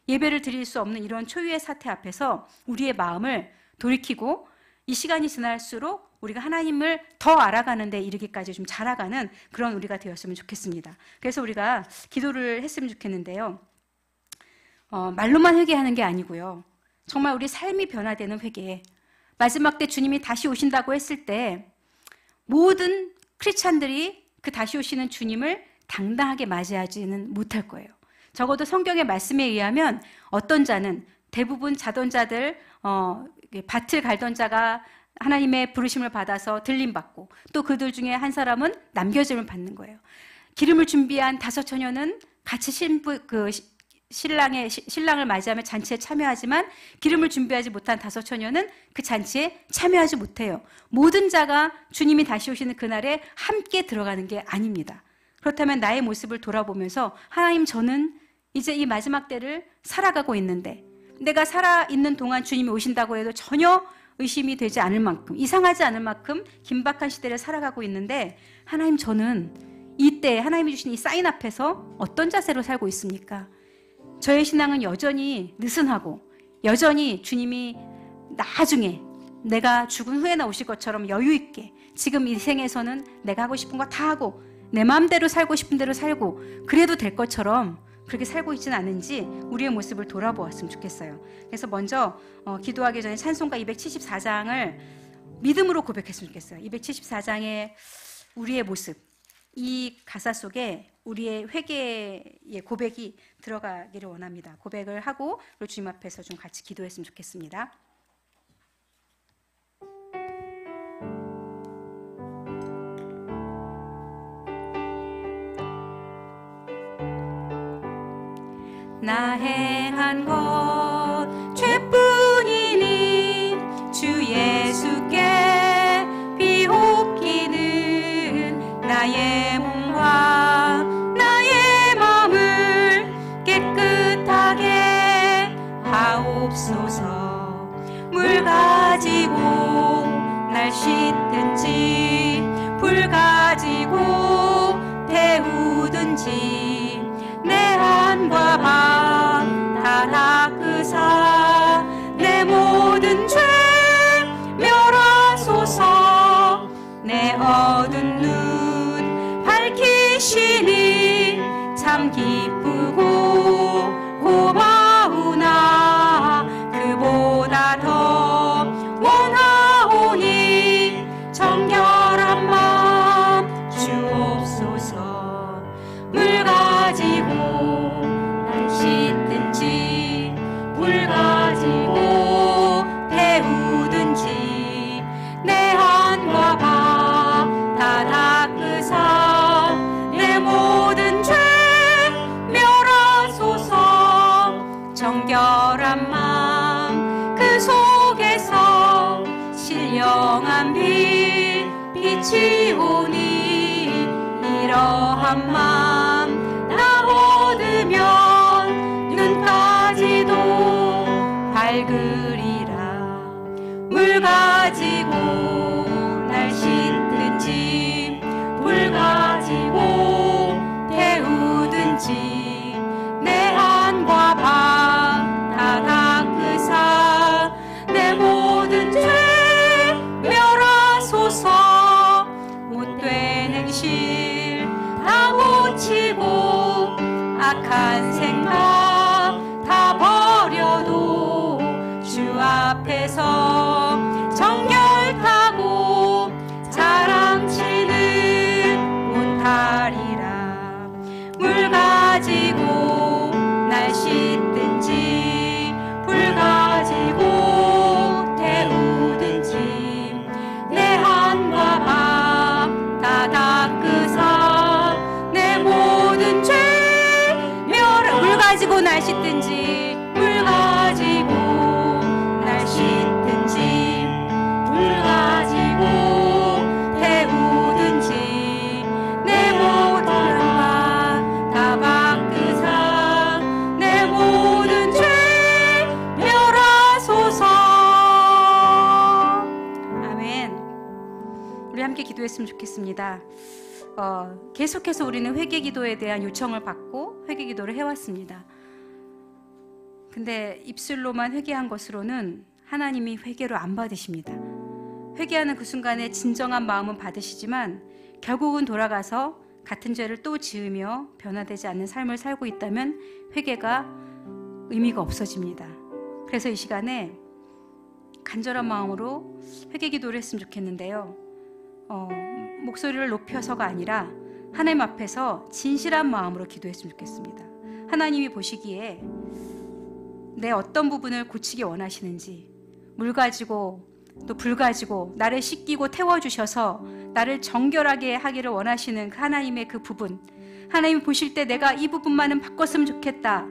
예배를 드릴 수 없는 이런 초유의 사태 앞에서 우리의 마음을 돌이키고 이 시간이 지날수록 우리가 하나님을 더 알아가는 데 이르기까지 좀 자라가는 그런 우리가 되었으면 좋겠습니다. 그래서 우리가 기도를 했으면 좋겠는데요. 말로만 회개하는 게 아니고요. 정말 우리 삶이 변화되는 회개. 마지막 때 주님이 다시 오신다고 했을 때 모든 크리스찬들이 그 다시 오시는 주님을 당당하게 맞이하지는 못할 거예요. 적어도 성경의 말씀에 의하면 어떤 자는, 대부분 자던 자들, 밭을 갈던 자가 하나님의 부르심을 받아서 들림받고, 또 그들 중에 한 사람은 남겨짐을 받는 거예요. 기름을 준비한 5 처녀는 같이 신랑을 맞이하며 잔치에 참여하지만 기름을 준비하지 못한 5 처녀는 그 잔치에 참여하지 못해요. 모든 자가 주님이 다시 오시는 그날에 함께 들어가는 게 아닙니다. 그렇다면 나의 모습을 돌아보면서 하나님, 저는 이제 이 마지막 때를 살아가고 있는데 내가 살아있는 동안 주님이 오신다고 해도 전혀 의심이 되지 않을 만큼, 이상하지 않을 만큼 긴박한 시대를 살아가고 있는데 하나님, 저는 이때 하나님이 주신 이 사인 앞에서 어떤 자세로 살고 있습니까? 저의 신앙은 여전히 느슨하고 여전히 주님이 나중에 내가 죽은 후에나 오실 것처럼 여유 있게 지금 이 생에서는 내가 하고 싶은 거 다 하고 내 마음대로 살고 싶은 대로 살고 그래도 될 것처럼 그렇게 살고 있지는 않은지 우리의 모습을 돌아보았으면 좋겠어요. 그래서 먼저 기도하기 전에 찬송가 274장을 믿음으로 고백했으면 좋겠어요. 274장의 우리의 모습, 이 가사 속에 우리의 회개의 고백이 들어가기를 원합니다. 고백을 하고 그리고 주님 앞에서 좀 같이 기도했으면 좋겠습니다. 나 행한 것 죄뿐이니 주 예수께 비옵기는 나의 몸과 나의 마음을 깨끗하게 하옵소서. 물 가지고 날 씻든지 불 가지고 태우든지 내 안과 방 다 닦으사 내 모든 죄 멸하소서. 내 어두운 눈 밝히시니 참 기쁘고 고마우나 그보다 더 원하오니 정결한 마음 주옵소서. 물 가지고 날 씻든지 불 가지고 태우든지 내 안과 방 다 닦으사 내 모든 죄 멸하소서. 정결한 마음 그 속에서 신령한 빛이 오니 이러한 마음 나 얻으면 눈까지도 밝으리라. 물 가지고 날 씻든지 불 가지고 태우든지 내 안과 방 다 닦으사 내 모든 죄 멸하소서. 못된 행실 다 고치고 악한 생각 다 버려도 주 앞에서 정결하고 자랑치는 못하리라. 물 가지고 날 씻든지 불 가지고 태우든지 내 안과 방 다 닦으사 가지고 날 씻든지 물 가지고 날 씻든지 물 가지고 태우든지 내 모든 바 닦으사 내 모든 죄 멸하소서. 아멘. 우리 함께 기도했으면 좋겠습니다. 계속해서 우리는 회개기도에 대한 요청을 받고 회개기도를 해왔습니다. 근데 입술로만 회개한 것으로는 하나님이 회개로 안 받으십니다. 회개하는 그 순간에 진정한 마음은 받으시지만 결국은 돌아가서 같은 죄를 또 지으며 변화되지 않는 삶을 살고 있다면 회개가 의미가 없어집니다. 그래서 이 시간에 간절한 마음으로 회개기도를 했으면 좋겠는데요. 목소리를 높여서가 아니라 하나님 앞에서 진실한 마음으로 기도했으면 좋겠습니다. 하나님이 보시기에 내 어떤 부분을 고치기 원하시는지, 물 가지고 또 불 가지고 나를 씻기고 태워주셔서 나를 정결하게 하기를 원하시는 하나님의 그 부분, 하나님이 보실 때 내가 이 부분만은 바꿨으면 좋겠다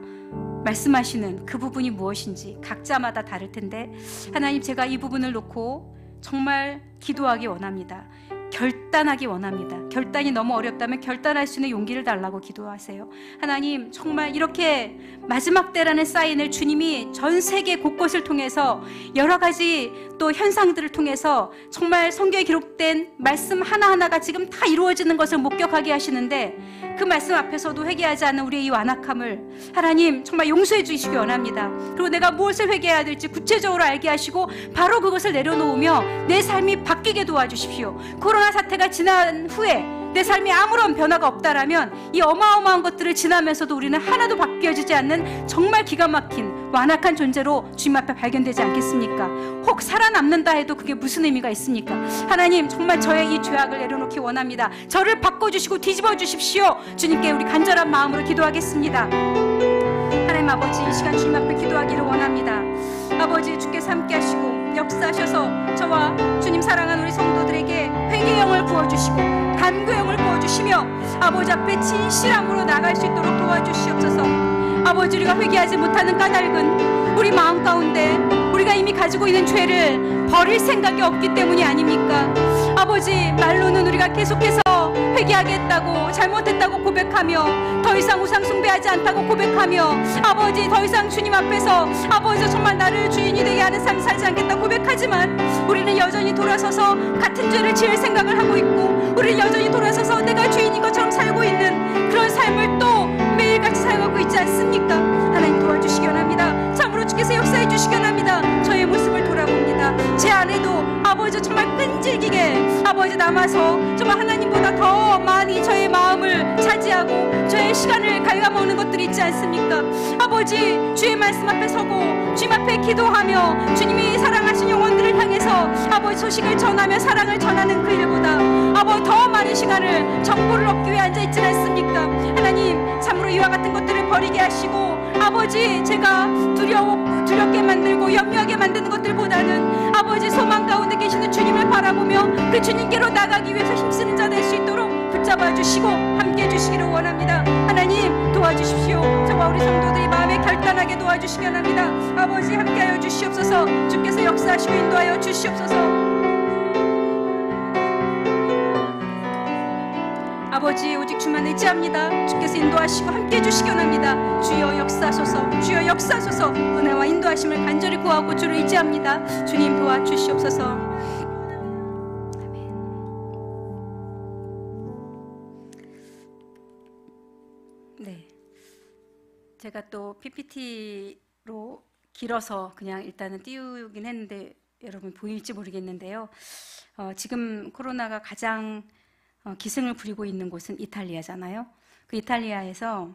말씀하시는 그 부분이 무엇인지 각자마다 다를 텐데, 하나님, 제가 이 부분을 놓고 정말 기도하기 원합니다. 결단하기 원합니다. 결단이 너무 어렵다면 결단할 수 있는 용기를 달라고 기도하세요. 하나님, 정말 이렇게 마지막 때라는 사인을 주님이 전 세계 곳곳을 통해서 여러 가지 또 현상들을 통해서 정말 성경에 기록된 말씀 하나하나가 지금 다 이루어지는 것을 목격하게 하시는데, 그 말씀 앞에서도 회개하지 않는 우리의 이 완악함을 하나님 정말 용서해 주시기 원합니다. 그리고 내가 무엇을 회개해야 될지 구체적으로 알게 하시고 바로 그것을 내려놓으며 내 삶이 바뀌게 도와주십시오. 코로나 사태가 지난 후에 내 삶이 아무런 변화가 없다라면 이 어마어마한 것들을 지나면서도 우리는 하나도 바뀌어지지 않는 정말 기가 막힌 완악한 존재로 주님 앞에 발견되지 않겠습니까? 혹 살아남는다 해도 그게 무슨 의미가 있습니까? 하나님, 정말 저의 이 죄악을 내려놓기 원합니다. 저를 바꿔주시고 뒤집어 주십시오. 주님께 우리 간절한 마음으로 기도하겠습니다. 하나님 아버지, 이 시간 주님 앞에 기도하기를 원합니다. 아버지, 주께서 함께 하시고 역사하셔서 저와 주님 사랑하는 우리 성도들에게 회개의 영을 부어주시고 간구의 영을 부어주시며 아버지 앞에 진실함으로 나갈 수 있도록 도와주시옵소서. 아버지, 우리가 회개하지 못하는 까닭은 우리 마음 가운데 우리가 이미 가지고 있는 죄를 버릴 생각이 없기 때문이 아닙니까? 아버지, 말로는 우리가 계속해서 회개하겠다고 잘못했다고 고백하며 더 이상 우상 숭배하지 않다고 고백하며 아버지, 더 이상 주님 앞에서 아버지 정말 나를 주인이 되게 하는 삶 살지 않겠다고 고백하지만 우리는 여전히 돌아서서 같은 죄를 지을 생각을 하고 있고, 우리는 여전히 돌아서서 내가 주인인 것처럼 살고 있는 그런 삶을 또 매일같이 살아가고 있지 않습니까? 하나님, 도와주시기 원합니다. 참으로 주께서 역사해 주시기 원합니다. 저의 모습을 돌아봅니다. 제 안에도 아버지 정말 끈질기게 아버지 남아서 정말 하나님보다 더 많이 저의 마음을 차지하고 저의 시간을 갉아먹는 것들이 있지 않습니까? 아버지, 주의 말씀 앞에 서고 주님 앞에 기도하며 주님이 사랑하신 영혼들을 향해서 아버지 소식을 전하며 사랑을 전하는 그 일보다 아버지 더 많은 시간을 정보를 얻기 위해 앉아있지 않습니까? 하나님, 참으로 이와 같은 것들을 버리게 하시고 아버지, 제가 두렵게 만들고 염려하게 만드는 것들보다는 아버지 소망 가운데 계시는 주님을 바라보며 그 주님께로 나가기 위해서 힘쓰는 자 될 수 있도록 붙잡아 주시고 함께 해주시기를 원합니다. 하나님, 도와주십시오. 저와 우리 성도들이 마음에 결단하게 도와주시기 원합니다. 아버지, 함께하여 주시옵소서. 주께서 역사하시고 인도하여 주시옵소서. 아버지, 오직 주만 의지합니다. 주께서 인도하시고 함께 해주시기 원합니다. 주여 역사하소서, 주여 역사하소서. 은혜와 인도하심을 간절히 구하고 주를 의지합니다. 주님 도와주시옵소서. 네, 제가 또 PPT로 길어서 그냥 일단은 띄우긴 했는데 여러분 보일지 모르겠는데요. 지금 코로나가 가장 기승을 부리고 있는 곳은 이탈리아잖아요. 그 이탈리아에서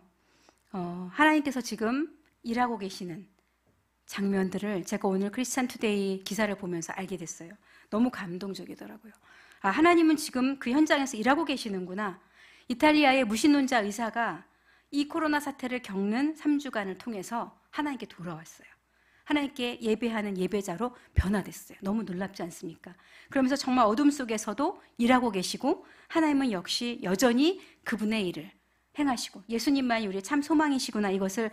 하나님께서 지금 일하고 계시는 장면들을 제가 오늘 크리스찬 투데이 기사를 보면서 알게 됐어요. 너무 감동적이더라고요. 아, 하나님은 지금 그 현장에서 일하고 계시는구나. 이탈리아의 무신론자 의사가 이 코로나 사태를 겪는 3주간을 통해서 하나님께 돌아왔어요. 하나님께 예배하는 예배자로 변화됐어요. 너무 놀랍지 않습니까? 그러면서 정말 어둠 속에서도 일하고 계시고 하나님은 역시 여전히 그분의 일을 행하시고 예수님만이 우리의 참 소망이시구나 이것을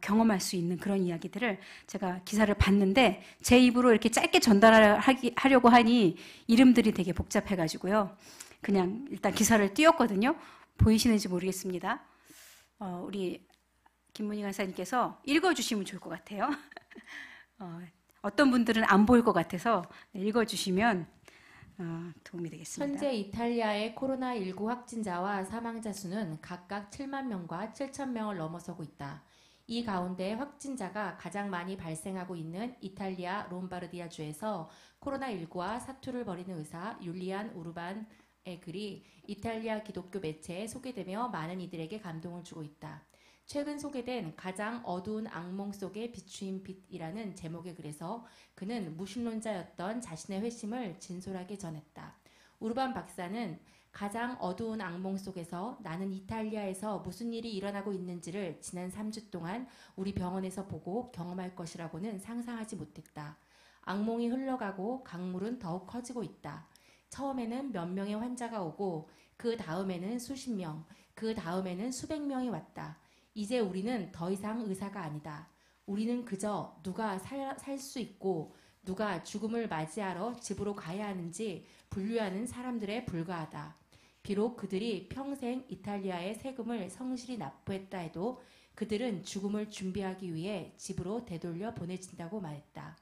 경험할 수 있는 그런 이야기들을 제가 기사를 봤는데 제 입으로 이렇게 짧게 전달하려고 하니 이름들이 되게 복잡해가지고요. 그냥 일단 기사를 띄웠거든요. 보이시는지 모르겠습니다. 우리 김문희 간사님께서 읽어주시면 좋을 것 같아요. 어떤 분들은 안 보일 것 같아서 읽어주시면 도움이 되겠습니다. 현재 이탈리아의 코로나19 확진자와 사망자 수는 각각 7만 명과 7천 명을 넘어서고 있다. 이 가운데 확진자가 가장 많이 발생하고 있는 이탈리아 롬바르디아 주에서 코로나19와 사투를 벌이는 의사 율리안 우르반의 글이 이탈리아 기독교 매체에 소개되며 많은 이들에게 감동을 주고 있다. 최근 소개된 가장 어두운 악몽 속에 비추인 빛이라는 제목의 글에서 그는 무신론자였던 자신의 회심을 진솔하게 전했다. 우르반 박사는 가장 어두운 악몽 속에서 나는 이탈리아에서 무슨 일이 일어나고 있는지를 지난 3주 동안 우리 병원에서 보고 경험할 것이라고는 상상하지 못했다. 악몽이 흘러가고 강물은 더욱 커지고 있다. 처음에는 몇 명의 환자가 오고 그 다음에는 수십 명, 그 다음에는 수백 명이 왔다. 이제 우리는 더 이상 의사가 아니다. 우리는 그저 누가 살 수 있고 누가 죽음을 맞이하러 집으로 가야 하는지 분류하는 사람들에 불과하다. 비록 그들이 평생 이탈리아의 세금을 성실히 납부했다 해도 그들은 죽음을 준비하기 위해 집으로 되돌려 보내진다고 말했다.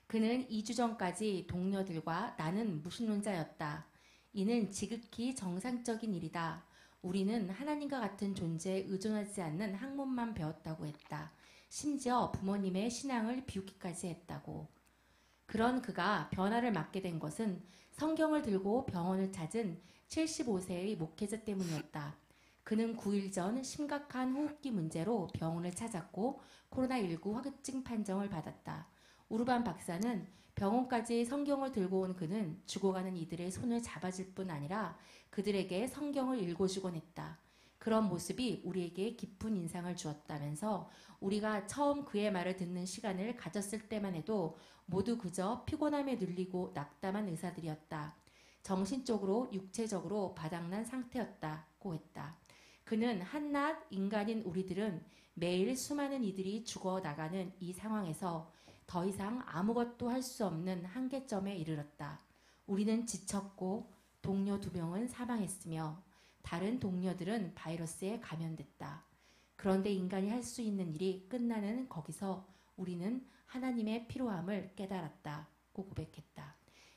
그는 2주 전까지 동료들과 나는 무신론자였다. 이는 지극히 정상적인 일이다. 우리는 하나님과 같은 존재에 의존하지 않는 학문만 배웠다고 했다. 심지어 부모님의 신앙을 비웃기까지 했다고. 그런 그가 변화를 맞게 된 것은 성경을 들고 병원을 찾은 75세의 목회자 때문이었다. 그는 9일 전 심각한 호흡기 문제로 병원을 찾았고 코로나19 확진 판정을 받았다. 우르반 박사는 병원까지 성경을 들고 온 그는 죽어가는 이들의 손을 잡아줄 뿐 아니라 그들에게 성경을 읽어주곤 했다. 그런 모습이 우리에게 깊은 인상을 주었다면서 우리가 처음 그의 말을 듣는 시간을 가졌을 때만 해도 모두 그저 피곤함에 눌리고 낙담한 의사들이었다. 정신적으로 육체적으로 바닥난 상태였다고 했다. 그는 한낱 인간인 우리들은 매일 수많은 이들이 죽어나가는 이 상황에서 더 이상 아무것도 할 수 없는 한계점에 이르렀다. 우리는 지쳤고 동료 2명은 사망했으며 다른 동료들은 바이러스에 감염됐다. 그런데 인간이 할 수 있는 일이 끝나는 거기서 우리는 하나님의 필요함을 깨달았다고 고백했다.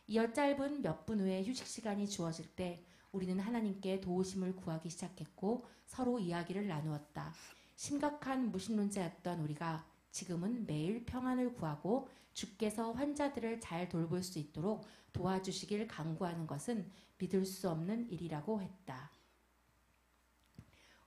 이어 짧은 몇 분 후에 휴식 시간이 주어질 때 우리는 하나님께 도우심을 구하기 시작했고 서로 이야기를 나누었다. 심각한 무신론자였던 우리가 지금은 매일 평안을 구하고 주께서 환자들을 잘 돌볼 수 있도록 도와주시길 간구하는 것은 믿을 수 없는 일이라고 했다.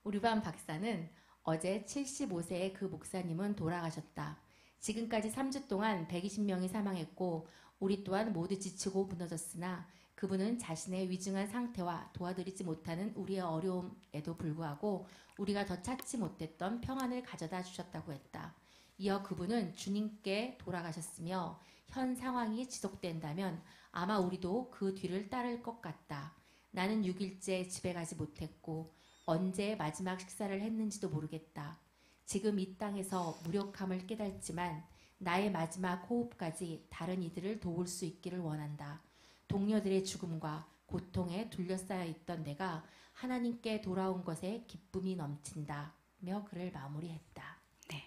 우르반 박사는 어제 75세의 그 목사님은 돌아가셨다. 지금까지 3주 동안 120명이 사망했고 우리 또한 모두 지치고 무너졌으나 그분은 자신의 위중한 상태와 도와드리지 못하는 우리의 어려움에도 불구하고 우리가 더 찾지 못했던 평안을 가져다 주셨다고 했다. 이어 그분은 주님께 돌아가셨으며 현 상황이 지속된다면 아마 우리도 그 뒤를 따를 것 같다. 나는 6일째 집에 가지 못했고 언제 마지막 식사를 했는지도 모르겠다. 지금 이 땅에서 무력함을 깨닫지만 나의 마지막 호흡까지 다른 이들을 도울 수 있기를 원한다. 동료들의 죽음과 고통에 둘러싸여 있던 내가 하나님께 돌아온 것에 기쁨이 넘친다며 글을 마무리했다. 네,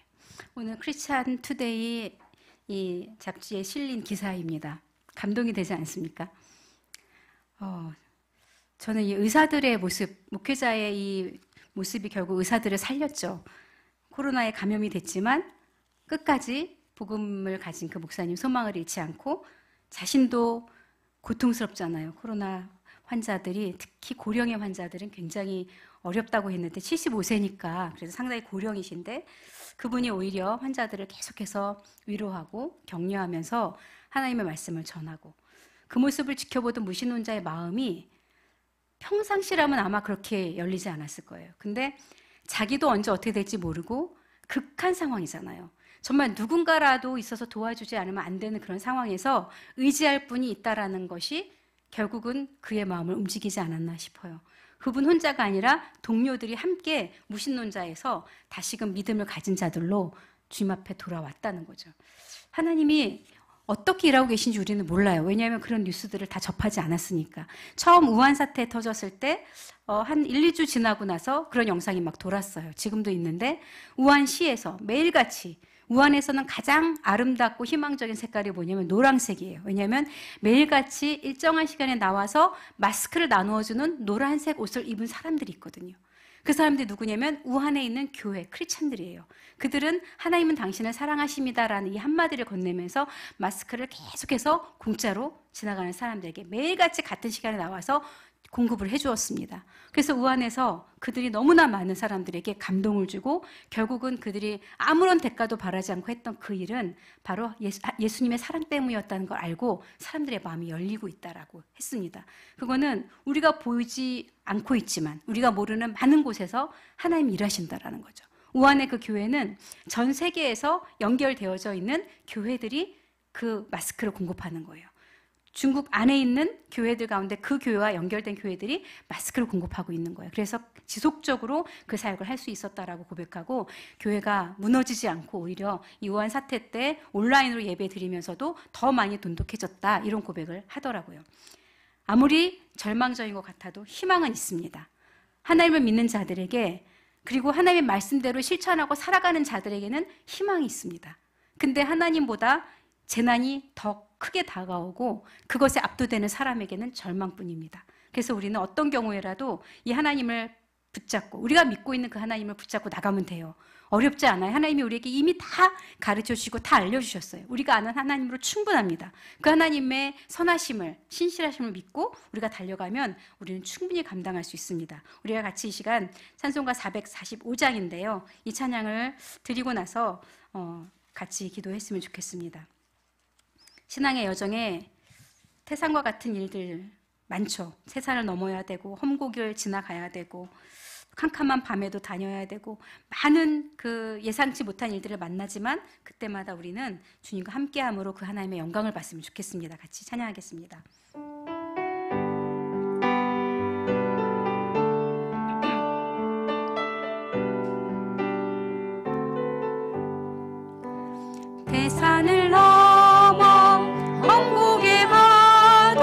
오늘 크리스찬 투데이 이 잡지에 실린 기사입니다. 감동이 되지 않습니까? 저는 이 의사들의 모습, 목회자의 이 모습이 결국 의사들을 살렸죠. 코로나에 감염이 됐지만 끝까지 복음을 가진 그 목사님 소망을 잃지 않고 자신도 고통스럽잖아요. 코로나 환자들이 특히 고령의 환자들은 굉장히 어렵다고 했는데 75세니까 그래서 상당히 고령이신데 그분이 오히려 환자들을 계속해서 위로하고 격려하면서 하나님의 말씀을 전하고 그 모습을 지켜보던 무신론자의 마음이 평상시라면 아마 그렇게 열리지 않았을 거예요. 근데 자기도 언제 어떻게 될지 모르고 극한 상황이잖아요. 정말 누군가라도 있어서 도와주지 않으면 안 되는 그런 상황에서 의지할 분이 있다라는 것이 결국은 그의 마음을 움직이지 않았나 싶어요. 그분 혼자가 아니라 동료들이 함께 무신론자에서 다시금 믿음을 가진 자들로 주님 앞에 돌아왔다는 거죠. 하나님이 어떻게 일하고 계신지 우리는 몰라요. 왜냐하면 그런 뉴스들을 다 접하지 않았으니까. 처음 우한 사태 터졌을 때 한 1, 2주 지나고 나서 그런 영상이 막 돌았어요. 지금도 있는데 우한시에서 매일같이, 우한에서는 가장 아름답고 희망적인 색깔이 뭐냐면 노란색이에요. 왜냐하면 매일같이 일정한 시간에 나와서 마스크를 나누어주는 노란색 옷을 입은 사람들이 있거든요. 그 사람들이 누구냐면 우한에 있는 교회 크리스찬들이에요. 그들은 하나님은 당신을 사랑하십니다라는 이 한마디를 건네면서 마스크를 계속해서 공짜로 지나가는 사람들에게 매일같이 같은 시간에 나와서 공급을 해주었습니다. 그래서 우한에서 그들이 너무나 많은 사람들에게 감동을 주고 결국은 그들이 아무런 대가도 바라지 않고 했던 그 일은 바로 예수님의 사랑 때문이었다는 걸 알고 사람들의 마음이 열리고 있다라고 했습니다. 그거는 우리가 보이지 않고 있지만 우리가 모르는 많은 곳에서 하나님이 일하신다라는 거죠. 우한의 그 교회는 전 세계에서 연결되어져 있는 교회들이 그 마스크를 공급하는 거예요. 중국 안에 있는 교회들 가운데 그 교회와 연결된 교회들이 마스크를 공급하고 있는 거예요. 그래서 지속적으로 그 사역을 할 수 있었다라고 고백하고 교회가 무너지지 않고 오히려 이 우한 사태 때 온라인으로 예배 드리면서도 더 많이 돈독해졌다 이런 고백을 하더라고요. 아무리 절망적인 것 같아도 희망은 있습니다. 하나님을 믿는 자들에게 그리고 하나님의 말씀대로 실천하고 살아가는 자들에게는 희망이 있습니다. 근데 하나님보다 재난이 더 크게 다가오고 그것에 압도되는 사람에게는 절망뿐입니다. 그래서 우리는 어떤 경우에라도 이 하나님을 붙잡고 우리가 믿고 있는 그 하나님을 붙잡고 나가면 돼요. 어렵지 않아요. 하나님이 우리에게 이미 다 가르쳐 주시고 다 알려주셨어요. 우리가 아는 하나님으로 충분합니다. 그 하나님의 선하심을, 신실하심을 믿고 우리가 달려가면 우리는 충분히 감당할 수 있습니다. 우리가 같이 이 시간 찬송가 445장인데요. 이 찬양을 드리고 나서 같이 기도했으면 좋겠습니다. 신앙의 여정에 태산과 같은 일들 많죠. 세상을 넘어야 되고 험곡을 지나가야 되고 캄캄한 밤에도 다녀야 되고 많은 그 예상치 못한 일들을 만나지만 그때마다 우리는 주님과 함께함으로 그 하나님의 영광을 받으면 좋겠습니다. 같이 찬양하겠습니다. 태산을 넘어 험곡에 가도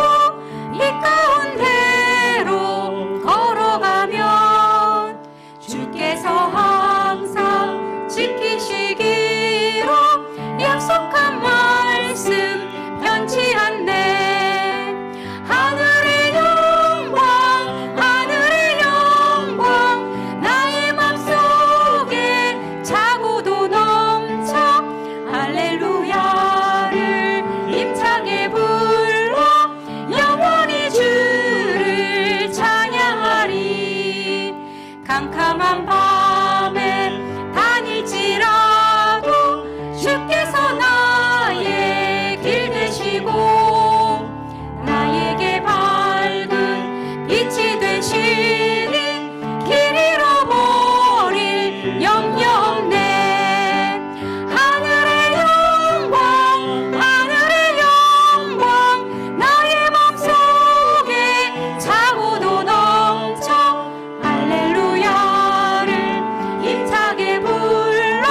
이 가운데로 걸어가면 주께서 항상 지키시기로 약속한 말씀 변치 않네. 하늘의 영광 나의 맘속에 차고도 넘쳐 할렐루야를 힘차게 불러 영원히 주를 찬양하리. 캄캄한 밤에 다닐지라도 주께서 나의 길 되시고 나에게 밝은 빛이 되시니 길 잃어버릴 염려 없네. 하늘의 영광 나의 맘속에 차고도 넘쳐 할렐루야를 힘차게 불러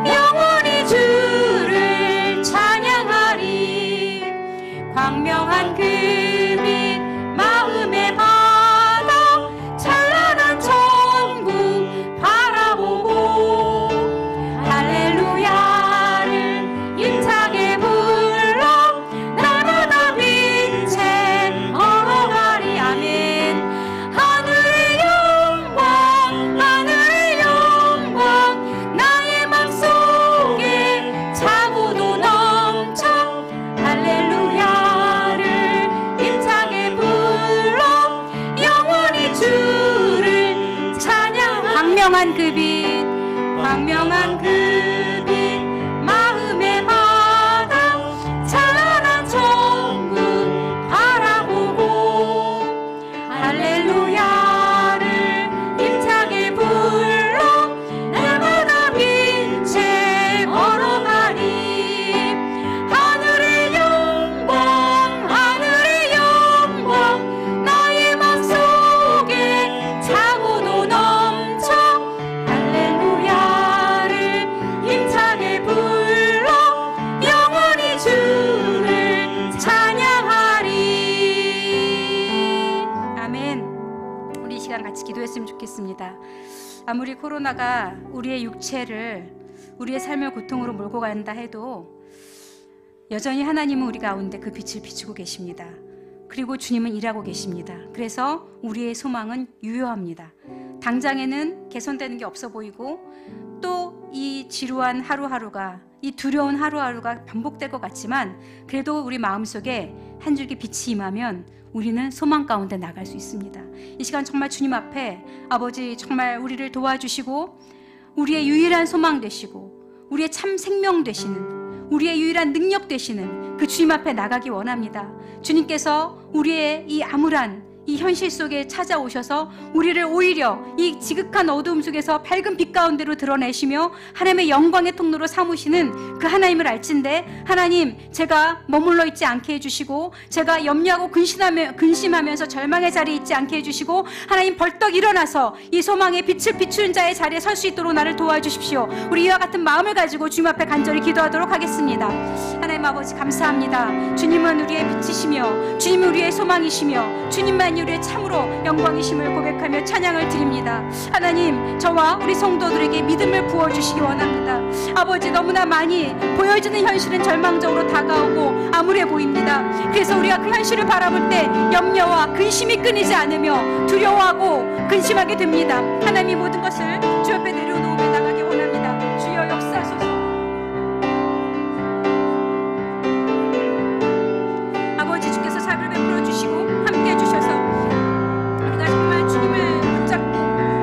영원히 주를 찬양하리. 광명한 그 빛 마음에 받아 찬란한 천국 바라보고 할렐루야를 힘차게 불러 날마다 빛에 걸어가리. 아멘. 하늘의 영광 나의 맘속에 차고도 넘쳐 할렐루야를 힘차게 불러 영원히 주를 찬양하리. 광명한 그 빛 마음에 받아 찬란한 천국 바라보고 할렐루야를 힘차게 불러 날마다 빛에 걸어가리. 하늘의 영광 나의 맘속에 기도하겠습니다. 아무리 코로나가 우리의 육체를, 우리의 삶을 고통으로 몰고 간다 해도 여전히 하나님은 우리 가운데 그 빛을 비추고 계십니다. 그리고 주님은 일하고 계십니다. 그래서 우리의 소망은 유효합니다. 당장에는 개선되는 게 없어 보이고 또 이 지루한 하루하루가, 이 두려운 하루하루가 반복될 것 같지만 그래도 우리 마음속에 한 줄기 빛이 임하면 우리는 소망 가운데 나갈 수 있습니다. 이 시간 정말 주님 앞에 아버지 정말 우리를 도와주시고 우리의 유일한 소망 되시고 우리의 참 생명 되시는, 우리의 유일한 능력 되시는 그 주님 앞에 나가기 원합니다. 주님께서 우리의 이 암울한 이 현실 속에 찾아오셔서 우리를 오히려 이 지극한 어두움 속에서 밝은 빛 가운데로 드러내시며 하나님의 영광의 통로로 삼으시는 그 하나님을 알진대, 하나님 제가 머물러 있지 않게 해주시고 제가 염려하고 근심하면서 절망의 자리에 있지 않게 해주시고 하나님 벌떡 일어나서 이 소망의 빛을 비추는 자의 자리에 설 수 있도록 나를 도와주십시오. 우리 이와 같은 마음을 가지고 주님 앞에 간절히 기도하도록 하겠습니다. 하나님 아버지 감사합니다. 주님은 우리의 빛이시며 주님은 우리의 소망이시며 주님만 우리의 참으로 영광이심을 고백하며 찬양을 드립니다. 하나님 저와 우리 성도들에게 믿음을 부어주시기 원합니다. 아버지 너무나 많이 보여지는 현실은 절망적으로 다가오고 암울해 보입니다. 그래서 우리가 그 현실을 바라볼 때 염려와 근심이 끊이지 않으며 두려워하고 근심하게 됩니다. 하나님 모든 것을 주 옆에 내려놓으며 나가기 원합니다. 주여 역사하소서. 아버지 주께서 자비를 베풀어 주시고 함께 해주셔서 우리가 정말 주님을 붙잡고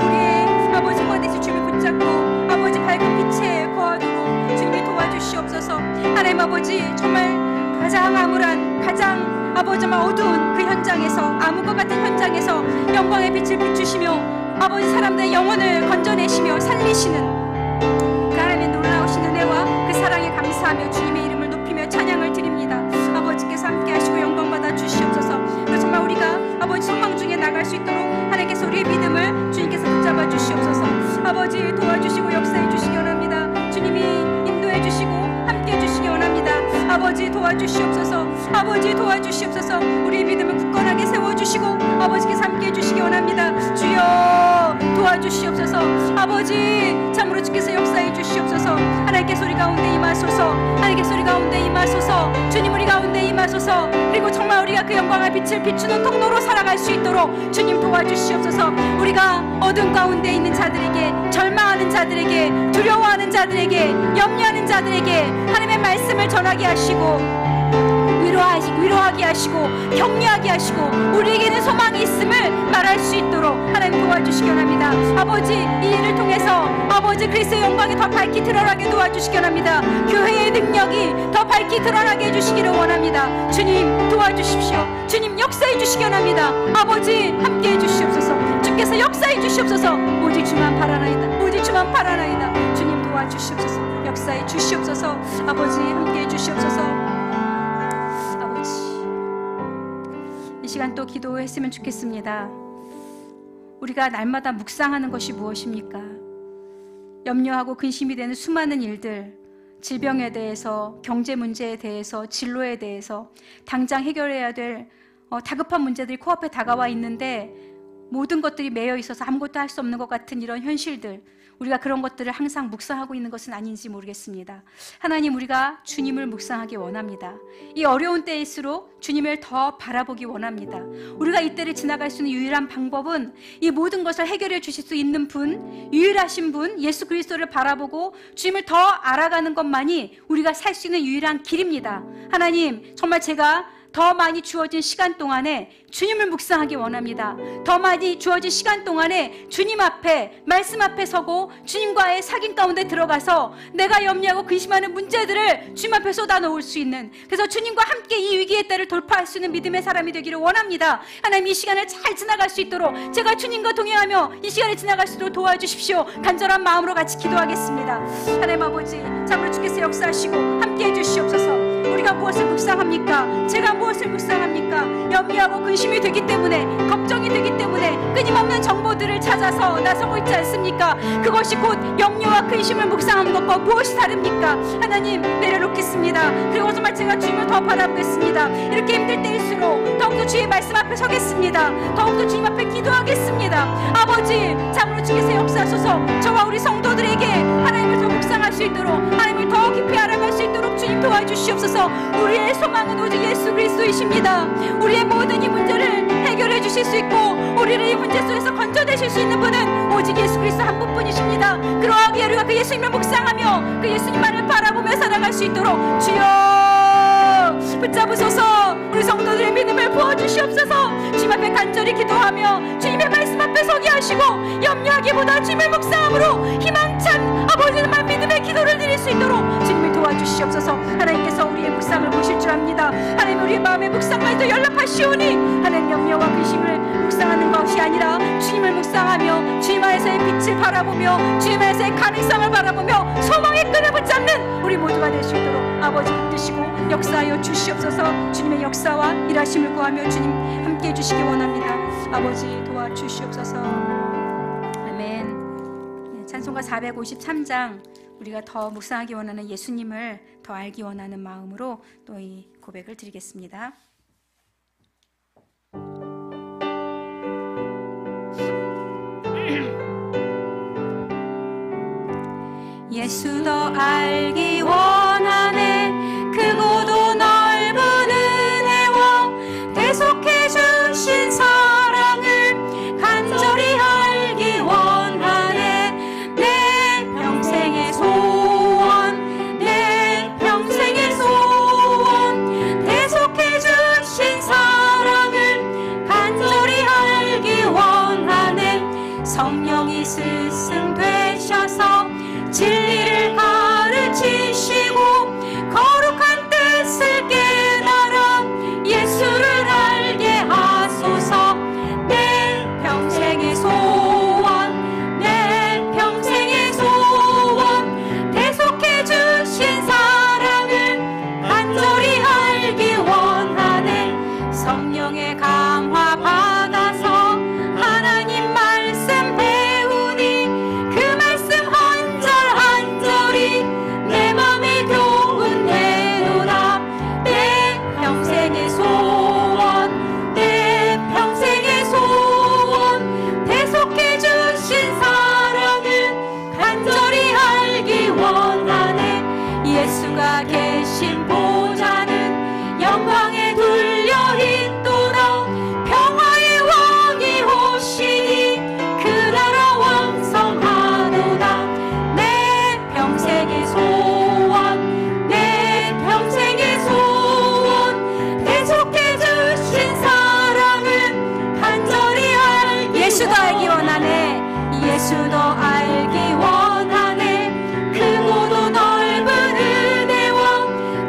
우리의 아버지 머리에서 주님을 붙잡고 아버지 밝은 빛에 거하도록 주님이 도와주시옵소서. 하나님 아버지 정말 가장 암울한, 가장 아버지 정말 어두운 그 현장에서, 암흑과 같은 현장에서 영광의 빛을 비추시며 아버지 사람들의 영혼을 건져내시며 살리시는 그 하나님의 놀라우신 은혜와 그 사랑에 감사하며 주님의 이름을 높이며 찬양을 드립니다. 아버지께서 함께 하시고 영광 받아 주시옵소서. 그래서 정말 우리가 아버지 소망 중에 나갈 수 있도록 하나님께서 우리의 믿음을 주님께서 붙잡아 주시옵소서. 아버지 도와주시고 역사해 주시기 원합니다. 주님이 인도해 주시고 함께 해 주시기 원합니다. 아버지 도와주시옵소서. 아버지 도와주시옵소서. 우리의 믿음을 굳건하게 세워주시고 아버지께서 함께 해주시기 원합니다. 주여 도와주시옵소서. 아버지 참으로 주께서 역사해 주시옵소서. 하나님께 소리 가운데 임하소서. 하나님께 소리 가운데 임하소서. 주님 우리 가운데 임하소서. 그리고 정말 우리가 그 영광의 빛을 비추는 통로로 살아갈 수 있도록 주님 도와주시옵소서. 우리가 어둠 가운데 있는 자들에게, 절망하는 자들에게, 두려워하는 자들에게, 염려하는 자들에게 하나님의 말씀을 전하게 하시고 위로하게 하시고 격려하게 하시고 우리에게는 소망이 있음을 말할 수 있도록 하나님 도와주시기 원합니다. 아버지 이 일을 통해서 아버지 그리스도의 영광이 더 밝히 드러나게 도와주시기 원합니다. 교회의 능력이 더 밝히 드러나게 해주시기를 원합니다. 주님 도와주십시오. 주님 역사해 주시기 원합니다. 아버지 함께 해주시옵소서. 주께서 역사해 주시옵소서. 오직 주만 바라나이다. 오직 주만 바라나이다. 주님 도와주시옵소서. 역사해 주시옵소서. 아버지 함께 해주시옵소서. 이 시간 또 기도했으면 좋겠습니다. 우리가 날마다 묵상하는 것이 무엇입니까? 염려하고 근심이 되는 수많은 일들, 질병에 대해서, 경제 문제에 대해서, 진로에 대해서 당장 해결해야 될 다급한 문제들이 코앞에 다가와 있는데 모든 것들이 매여 있어서 아무것도 할 수 없는 것 같은 이런 현실들, 우리가 그런 것들을 항상 묵상하고 있는 것은 아닌지 모르겠습니다. 하나님 우리가 주님을 묵상하기 원합니다. 이 어려운 때일수록 주님을 더 바라보기 원합니다. 우리가 이 때를 지나갈 수 있는 유일한 방법은 이 모든 것을 해결해 주실 수 있는 분, 유일하신 분 예수 그리스도를 바라보고 주님을 더 알아가는 것만이 우리가 살 수 있는 유일한 길입니다. 하나님 정말 제가 더 많이 주어진 시간 동안에 주님을 묵상하기 원합니다. 더 많이 주어진 시간 동안에 주님 앞에, 말씀 앞에 서고 주님과의 사귐 가운데 들어가서 내가 염려하고 근심하는 문제들을 주님 앞에 쏟아놓을 수 있는, 그래서 주님과 함께 이 위기의 때를 돌파할 수 있는 믿음의 사람이 되기를 원합니다. 하나님 이 시간을 잘 지나갈 수 있도록 제가 주님과 동행하며 이 시간을 지나갈 수 있도록 도와주십시오. 간절한 마음으로 같이 기도하겠습니다. 하나님 아버지 참으로 주께서 역사하시고 함께 해주시옵소서. 우리가 무엇을 묵상합니까? 제가 무엇을 묵상합니까? 염려하고 근심이 되기 때문에, 걱정이 되기 때문에 끊임없는 정보들을 찾아서 나서고 있지 않습니까? 그것이 곧 염려와 근심을 묵상하는 것과 무엇이 다릅니까? 하나님, 내려놓겠습니다. 그리고 정말 제가 주님을 더 바라보겠습니다. 이렇게 힘들 때일수록 더욱더 주의 말씀 앞에 서겠습니다. 더욱더 주님 앞에 기도하겠습니다. 아버지, 참으로 주께서 역사하소서. 저와 우리 성도들에게 하나님을 더 묵상할 수 있도록, 하나님을 더 깊이 알아갈 수 있도록 주님 도와주시옵소서. 우리의 소망은 오직 예수 그리스도이십니다. 우리의 모든 이 문제를 해결해 주실 수 있고, 우리를 이 문제 속에서 건져내실 수 있는 분은 오직 예수 그리스도 한 분뿐이십니다. 그러하기에 우리가 그 예수님을 묵상하며 그 예수님만을 바라보며 살아갈 수 있도록 주여 붙잡으소서. 우리 성도들의 믿음을 부어주시옵소서. 주님 앞에 간절히 기도하며 주님의 말씀 앞에 서게 하시고, 염려하기보다 주님을 묵상함으로 희망찬 아버지만 믿음의 기도를 드릴 수 있도록 주님을 도와주시옵소서. 하나님께서 우리의 묵상을 보실 줄 압니다. 하나님, 우리의 마음의 묵상까지도 연락하시오니 하나님, 염려와 근심을 묵상하는 것이 아니라 주님을 묵상하며 주님 안에서의 빛을 바라보며 주님 안에서의 가능성을 바라보며 소망의 끈을 붙잡는 우리 모두가 될 수 있도록 아버지 붙드시고 역사하여 주시옵소서. 주님의 역사와 일하심을 구하며 주님 함께해 주시기 원합니다. 아버지, 도와주시옵소서. 아멘. 찬송가 453장, 우리가 더 묵상하기 원하는 예수님을 더 알기 원하는 마음으로 또 이 고백을 드리겠습니다. 예수 더 알기 원하네. 크고도 넓은 은혜와 대속해 주신 사랑을 간절히 알기 원하네. 내 평생의 소원, 내 평생의 소원, 대속해 주신 사랑을 간절히 알기 원하네. 성령이 스승되셔서 진리를 가르치시고 거룩한 뜻을 깨달아 예수를 알게 하소서. 내 평생의 소원, 내 평생의 소원, 대속해 주신 사랑을 간절히 알기 원하네. 성령의 감화 받아서 하나님 말씀 배우니 그 말씀 한절한절이 내 맘에 교훈되도다. 내 평생의 소원, 내 평생의 소원, 대속해 주신 사랑을 간절히 알기 원하네. 예수가 계신 보좌는 영광에 둘려 있도다. 평화의 왕이 오시니 그 나라 왕성하도다. 내 평생의 소원, 내 평생의 소원, 대속해 주신 사랑은 간절히 알기 예수도 알기 원하네. 예수도 알기 원하네. 크고도 넓은 은혜와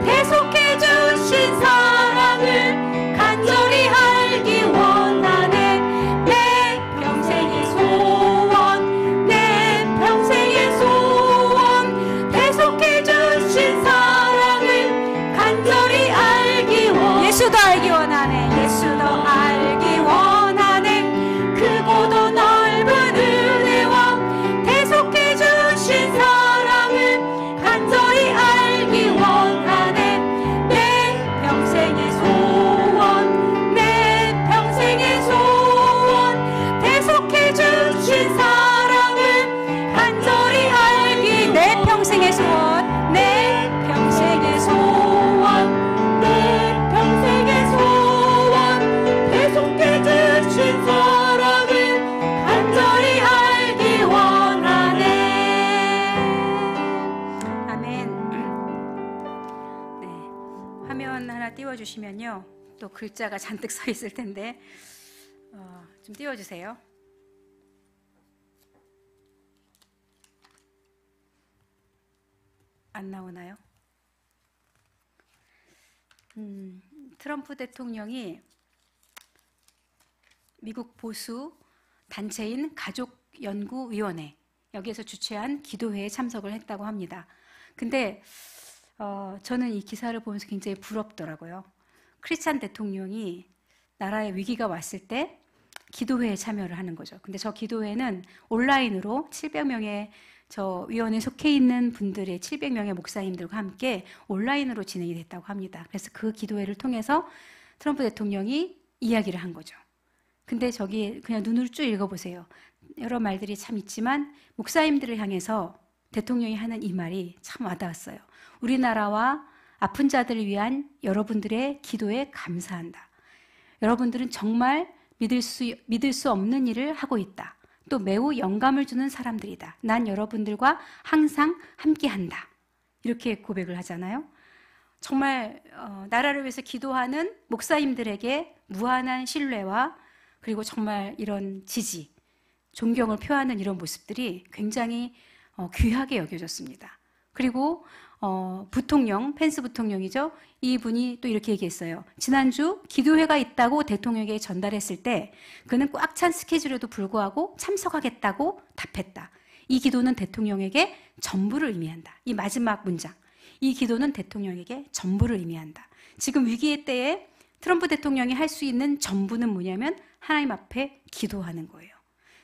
대속해 주신 사랑을 간절히 알기 원하네. 내 평생의 소원, 내 평생의 소원, 대속해 주신 사랑을 간절히 알기 원하네. 예수도 알기 원하네. 예수도 알기 원하네. 크고도 넓은 은혜와 대속해 주신 사랑을 간절히 알기 원하네. 내 평생의 소원, 내 평생의 소원, 대속해 주신 사랑을 간절히 알기. 내 평생의 소원, 내 평생의 소원, 내 평생의 소원, 대속해 주신 사랑을 간절히 알기 원하네. 아멘. 네, 화면 하나 띄워주시면요, 또 글자가 잔뜩 서 있을 텐데 좀 띄워주세요. 안 나오나요? 트럼프 대통령이 미국 보수 단체인 가족연구위원회, 여기에서 주최한 기도회에 참석을 했다고 합니다. 근데 저는 이 기사를 보면서 굉장히 부럽더라고요. 크리스찬 대통령이 나라에 위기가 왔을 때 기도회에 참여를 하는 거죠. 근데 저 기도회는 온라인으로 700명의 저 위원회에 속해 있는 분들의 700명의 목사님들과 함께 온라인으로 진행이 됐다고 합니다. 그래서 그 기도회를 통해서 트럼프 대통령이 이야기를 한 거죠. 근데 저기 그냥 눈으로 쭉 읽어보세요. 여러 말들이 참 있지만 목사님들을 향해서 대통령이 하는 이 말이 참 와닿았어요. 우리나라와 아픈 자들을 위한 여러분들의 기도에 감사한다. 여러분들은 정말 믿을 수 없는 일을 하고 있다. 또 매우 영감을 주는 사람들이다. 난 여러분들과 항상 함께한다. 이렇게 고백을 하잖아요. 정말 나라를 위해서 기도하는 목사님들에게 무한한 신뢰와 그리고 정말 이런 지지, 존경을 표하는 이런 모습들이 굉장히 귀하게 여겨졌습니다. 그리고 부통령, 펜스 부통령이죠. 이분이 또 이렇게 얘기했어요. 지난주 기도회가 있다고 대통령에게 전달했을 때 그는 꽉 찬 스케줄에도 불구하고 참석하겠다고 답했다. 이 기도는 대통령에게 전부를 의미한다. 이 마지막 문장. 이 기도는 대통령에게 전부를 의미한다. 지금 위기의 때에 트럼프 대통령이 할 수 있는 전부는 뭐냐면 하나님 앞에 기도하는 거예요.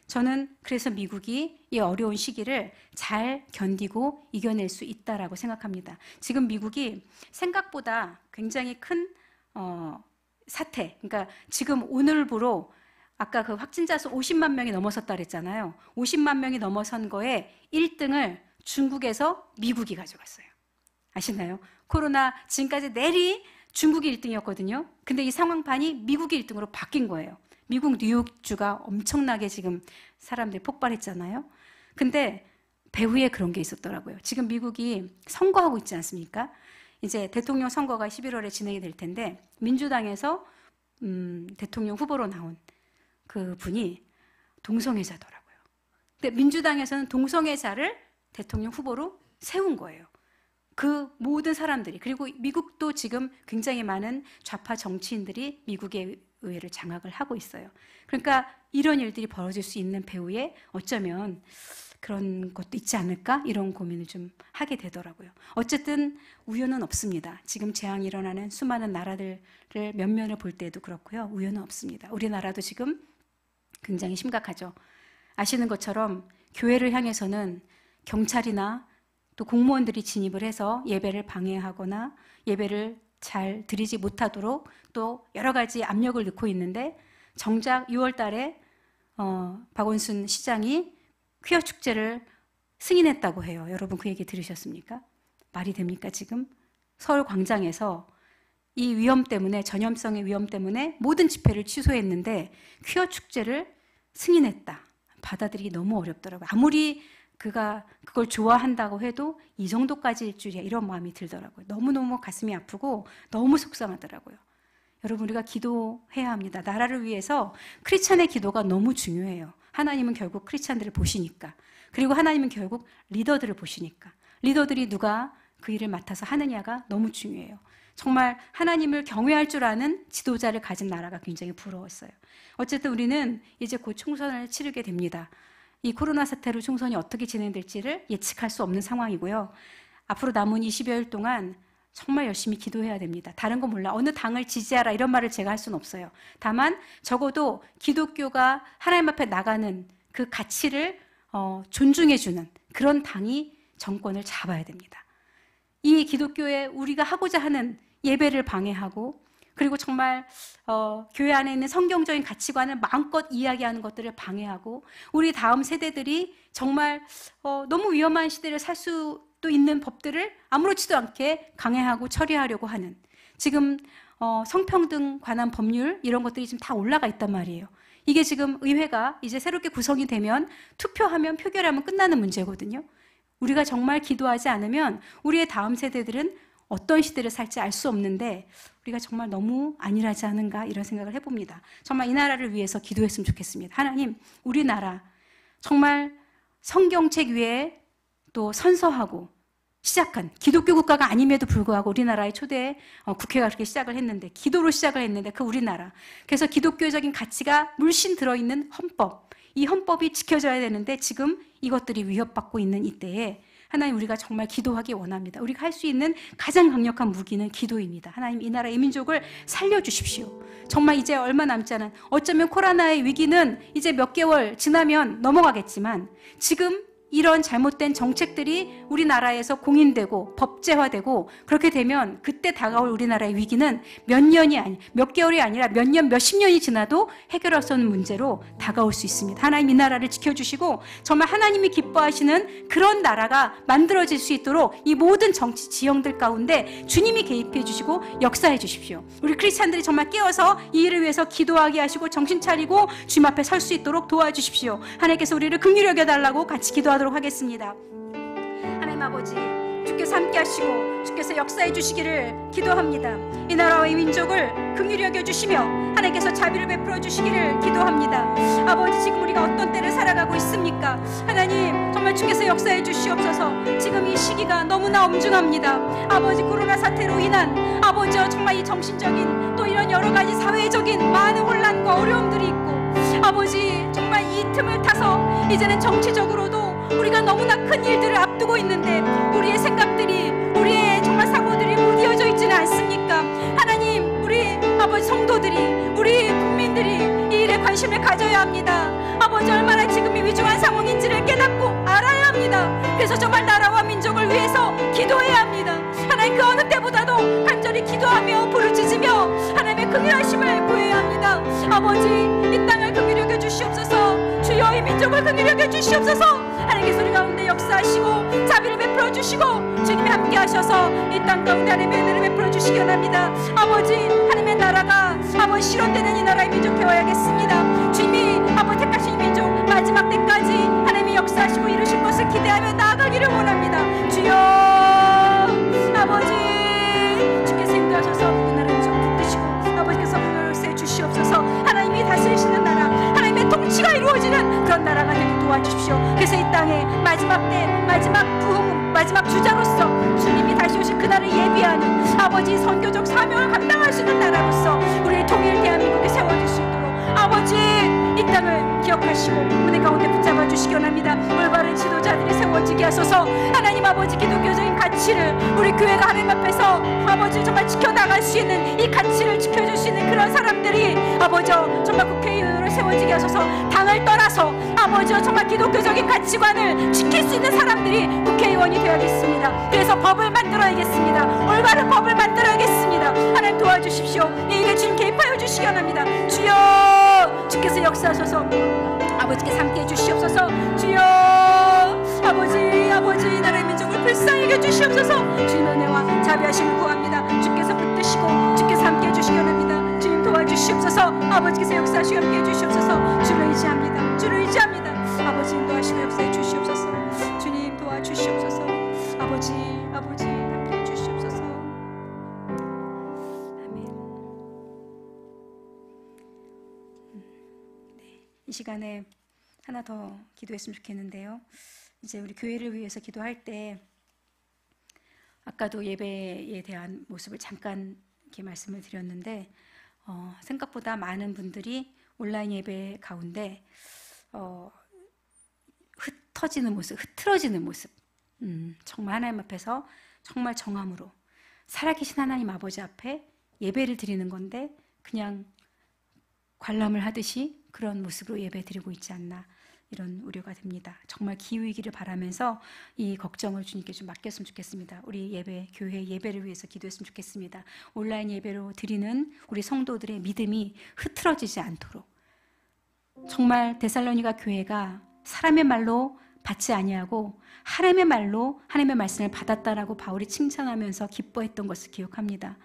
저는 그래서 미국이 이 어려운 시기를 잘 견디고 이겨낼 수 있다라고 생각합니다. 지금 미국이 생각보다 굉장히 큰 사태, 그러니까 지금 오늘부로 아까 그 확진자 수 50만 명이 넘어섰다 그랬잖아요. 50만 명이 넘어선 거에 1등을 중국에서 미국이 가져갔어요. 아시나요? 코로나 지금까지 내리 중국이 1등이었거든요. 근데 이 상황판이 미국이 1등으로 바뀐 거예요. 미국 뉴욕주가 엄청나게 지금 사람들이 폭발했잖아요. 근데 배후에 그런 게 있었더라고요. 지금 미국이 선거하고 있지 않습니까? 이제 대통령 선거가 11월에 진행이 될 텐데 민주당에서 대통령 후보로 나온 그 분이 동성애자더라고요. 근데 민주당에서는 동성애자를 대통령 후보로 세운 거예요. 그 모든 사람들이, 그리고 미국도 지금 굉장히 많은 좌파 정치인들이 미국의 의회를 장악을 하고 있어요. 그러니까 이런 일들이 벌어질 수 있는 배후에 어쩌면 그런 것도 있지 않을까? 이런 고민을 좀 하게 되더라고요. 어쨌든 우연은 없습니다. 지금 재앙이 일어나는 수많은 나라들을 면면을 볼 때도 그렇고요. 우연은 없습니다. 우리나라도 지금 굉장히 심각하죠. 아시는 것처럼 교회를 향해서는 경찰이나 또 공무원들이 진입을 해서 예배를 방해하거나 예배를 잘 드리지 못하도록 또 여러 가지 압력을 넣고 있는데 정작 6월 달에 박원순 시장이 퀴어 축제를 승인했다고 해요. 여러분 그 얘기 들으셨습니까? 말이 됩니까 지금? 서울 광장에서 이 위험 때문에, 전염성의 위험 때문에 모든 집회를 취소했는데 퀴어 축제를 승인했다. 받아들이기 너무 어렵더라고요. 아무리 그가 그걸 좋아한다고 해도 이 정도까지일 줄이야 이런 마음이 들더라고요. 너무너무 가슴이 아프고 너무 속상하더라고요. 여러분 우리가 기도해야 합니다. 나라를 위해서 크리스찬의 기도가 너무 중요해요. 하나님은 결국 크리스찬들을 보시니까. 그리고 하나님은 결국 리더들을 보시니까. 리더들이 누가 그 일을 맡아서 하느냐가 너무 중요해요. 정말 하나님을 경외할 줄 아는 지도자를 가진 나라가 굉장히 부러웠어요. 어쨌든 우리는 이제 곧 총선을 치르게 됩니다. 이 코로나 사태로 총선이 어떻게 진행될지를 예측할 수 없는 상황이고요. 앞으로 남은 20여일 동안 정말 열심히 기도해야 됩니다. 다른 거 몰라. 어느 당을 지지하라 이런 말을 제가 할 수는 없어요. 다만 적어도 기독교가 하나님 앞에 나가는 그 가치를 존중해주는 그런 당이 정권을 잡아야 됩니다. 이 기독교에 우리가 하고자 하는 예배를 방해하고 그리고 정말 교회 안에 있는 성경적인 가치관을 마음껏 이야기하는 것들을 방해하고 우리 다음 세대들이 정말 너무 위험한 시대를 살 수도 있는 법들을 아무렇지도 않게 강행하고 처리하려고 하는 지금 성평등 관한 법률 이런 것들이 지금 다 올라가 있단 말이에요. 이게 지금 의회가 이제 새롭게 구성이 되면 투표하면 표결하면 끝나는 문제거든요. 우리가 정말 기도하지 않으면 우리의 다음 세대들은 어떤 시대를 살지 알 수 없는데 우리가 정말 너무 안일하지 않은가 이런 생각을 해봅니다. 정말 이 나라를 위해서 기도했으면 좋겠습니다. 하나님, 우리나라 정말 성경책 위에 또 선서하고 시작한 기독교 국가가 아님에도 불구하고 우리나라의 초대 국회가 그렇게 시작을 했는데 기도로 시작을 했는데 그 우리나라 그래서 기독교적인 가치가 물씬 들어있는 헌법 이 헌법이 지켜져야 되는데 지금 이것들이 위협받고 있는 이때에 하나님, 우리가 정말 기도하기 원합니다. 우리가 할 수 있는 가장 강력한 무기는 기도입니다. 하나님, 이 나라 이 민족을 살려주십시오. 정말 이제 얼마 남지 않은, 어쩌면 코로나의 위기는 이제 몇 개월 지나면 넘어가겠지만 지금 이런 잘못된 정책들이 우리나라에서 공인되고 법제화되고 그렇게 되면 그때 다가올 우리나라의 위기는 몇 개월이 아니라 몇 년, 몇십 년이 지나도 해결할 수 없는 문제로 다가올 수 있습니다. 하나님, 이 나라를 지켜주시고 정말 하나님이 기뻐하시는 그런 나라가 만들어질 수 있도록 이 모든 정치 지형들 가운데 주님이 개입해 주시고 역사해 주십시오. 우리 크리스찬들이 정말 깨어서 이 일을 위해서 기도하게 하시고 정신 차리고 주님 앞에 설 수 있도록 도와주십시오. 하나님께서 우리를 긍휼히 여겨달라고 같이 기도하도록 하겠습니다. 하나님 아버지, 주께서 함께 하시고 주께서 역사해 주시기를 기도합니다. 이 나라와 이 민족을 긍휼히 여겨주시며 하나님께서 자비를 베풀어 주시기를 기도합니다. 아버지, 지금 우리가 어떤 때를 살아가고 있습니까? 하나님, 정말 주께서 역사해 주시옵소서. 지금 이 시기가 너무나 엄중합니다. 아버지, 코로나 사태로 인한 아버지여 정말 이 정신적인 또 이런 여러 가지 사회적인 많은 혼란과 어려움들이 있고 아버지, 정말 이 틈을 타서 이제는 정치적으로도 우리가 너무나 큰 일들을 앞두고 있는데 우리의 생각들이, 우리의 정말 사고들이 못 이어져 있지는 않습니까? 하나님, 우리 아버지 성도들이, 우리 국민들이 이 일에 관심을 가져야 합니다. 아버지, 얼마나 지금이 위중한 상황인지를 깨닫고 알아야 합니다. 그래서 정말 나라와 민족을 위해서 기도해야 합니다. 하나님, 그 어느 때보다도 간절히 기도하며 부르짖으며 하나님의 긍휼하심을 구해야 합니다. 아버지, 이 땅을 긍휼히 여겨 주시옵소서. 주여, 이 민족을 긍휼히 여겨 주시옵소서. 하나님께서 우리 가운데 역사하시고 자비를 베풀어 주시고 주님이 함께 하셔서 이 땅 가운데 하나님의 은혜를 베풀어 주시기 원합니다. 아버지, 하나님의 나라가 아버지 실현되는 이 나라의 민족 되어야겠습니다. 주님이 아버지 택하신 이 민족 마지막 때까지 하나님이 역사하시고 이루실 것을 기대하며 나아가기를 원합니다. 주여, 아버지, 주께서 인도하셔서 이 나라의 민족을 붙드시고 아버지께서 문을 열쇠 주시옵소서. 하나님이 다스리시는 나라, 하나님의 통치가 이루어지는 그런 나라가 되게 도와주십시오. 그래서 이 땅에 마지막 때, 마지막 부흥, 마지막 주자로서 주님이 다시 오실 그날을 예비하는 아버지 선교적 사명을 감당할 수 있는 나라로서 우리의 통일 대한민국에 세워질 수 있도록 아버지, 이 땅을 기억하시고 은혜 가운데 붙잡아 주시기 원합니다. 올바른 지도자들이 세워지게 하소서. 하나님 아버지, 기독교적인 가치를 우리 교회가 하나님 앞에서 아버지 정말 지켜나갈 수 있는 이 가치를 지켜줄 수 있는 그런 사람들이 아버지 정말 국회의원으로 세워지게 하소서. 당을 떠나서 아버지 정말 기독교적인 가치관을 지킬 수 있는 사람들이 국회의원이 되어야겠습니다. 그래서 법을 만들어야겠습니다. 올바른 법을 만들어야겠습니다. 하나님 도와주십시오. 이 일에 주님 개입하여 주시기 원합니다. 주여, 주께서 역사하셔서 아버지께서 함께해 주시옵소서. 주여, 아버지, 나라의 민족을 불쌍히 여겨 주시옵소서. 주님의 은혜와 자비하심을 구합니다. 주께서 붙드시고 주께서 함께해 주시기 원합니다. 주님 도와주시옵소서. 아버지께서 역사하시고 함께해 주시옵소서. 주를 의지합니다. 주를 의지합니다. 아버지, 인도하시고 역사해 주시옵소서. 주님 도와주시옵소서. 아버지 함께해 주시옵소서. 아멘. 이 시간에 하나 더 기도했으면 좋겠는데요. 이제 우리 교회를 위해서 기도할 때 아까도 예배에 대한 모습을 잠깐 이렇게 말씀을 드렸는데 생각보다 많은 분들이 온라인 예배 가운데 흩어지는 모습, 흐트러지는 모습, 정말 하나님 앞에서 정말 정함으로 살아계신 하나님 아버지 앞에 예배를 드리는 건데 그냥 관람을 하듯이 그런 모습으로 예배 드리고 있지 않나, 이런 우려가 됩니다. 정말 기우이기를 바라면서 이 걱정을 주님께 좀 맡겼으면 좋겠습니다. 우리 예배, 교회 예배를 위해서 기도했으면 좋겠습니다. 온라인 예배로 드리는 우리 성도들의 믿음이 흐트러지지 않도록, 정말 데살로니가 교회가 사람의 말로 받지 아니하고 하나님의 말로 하나님의 말씀을 받았다라고 바울이 칭찬하면서 기뻐했던 것을 기억합니다.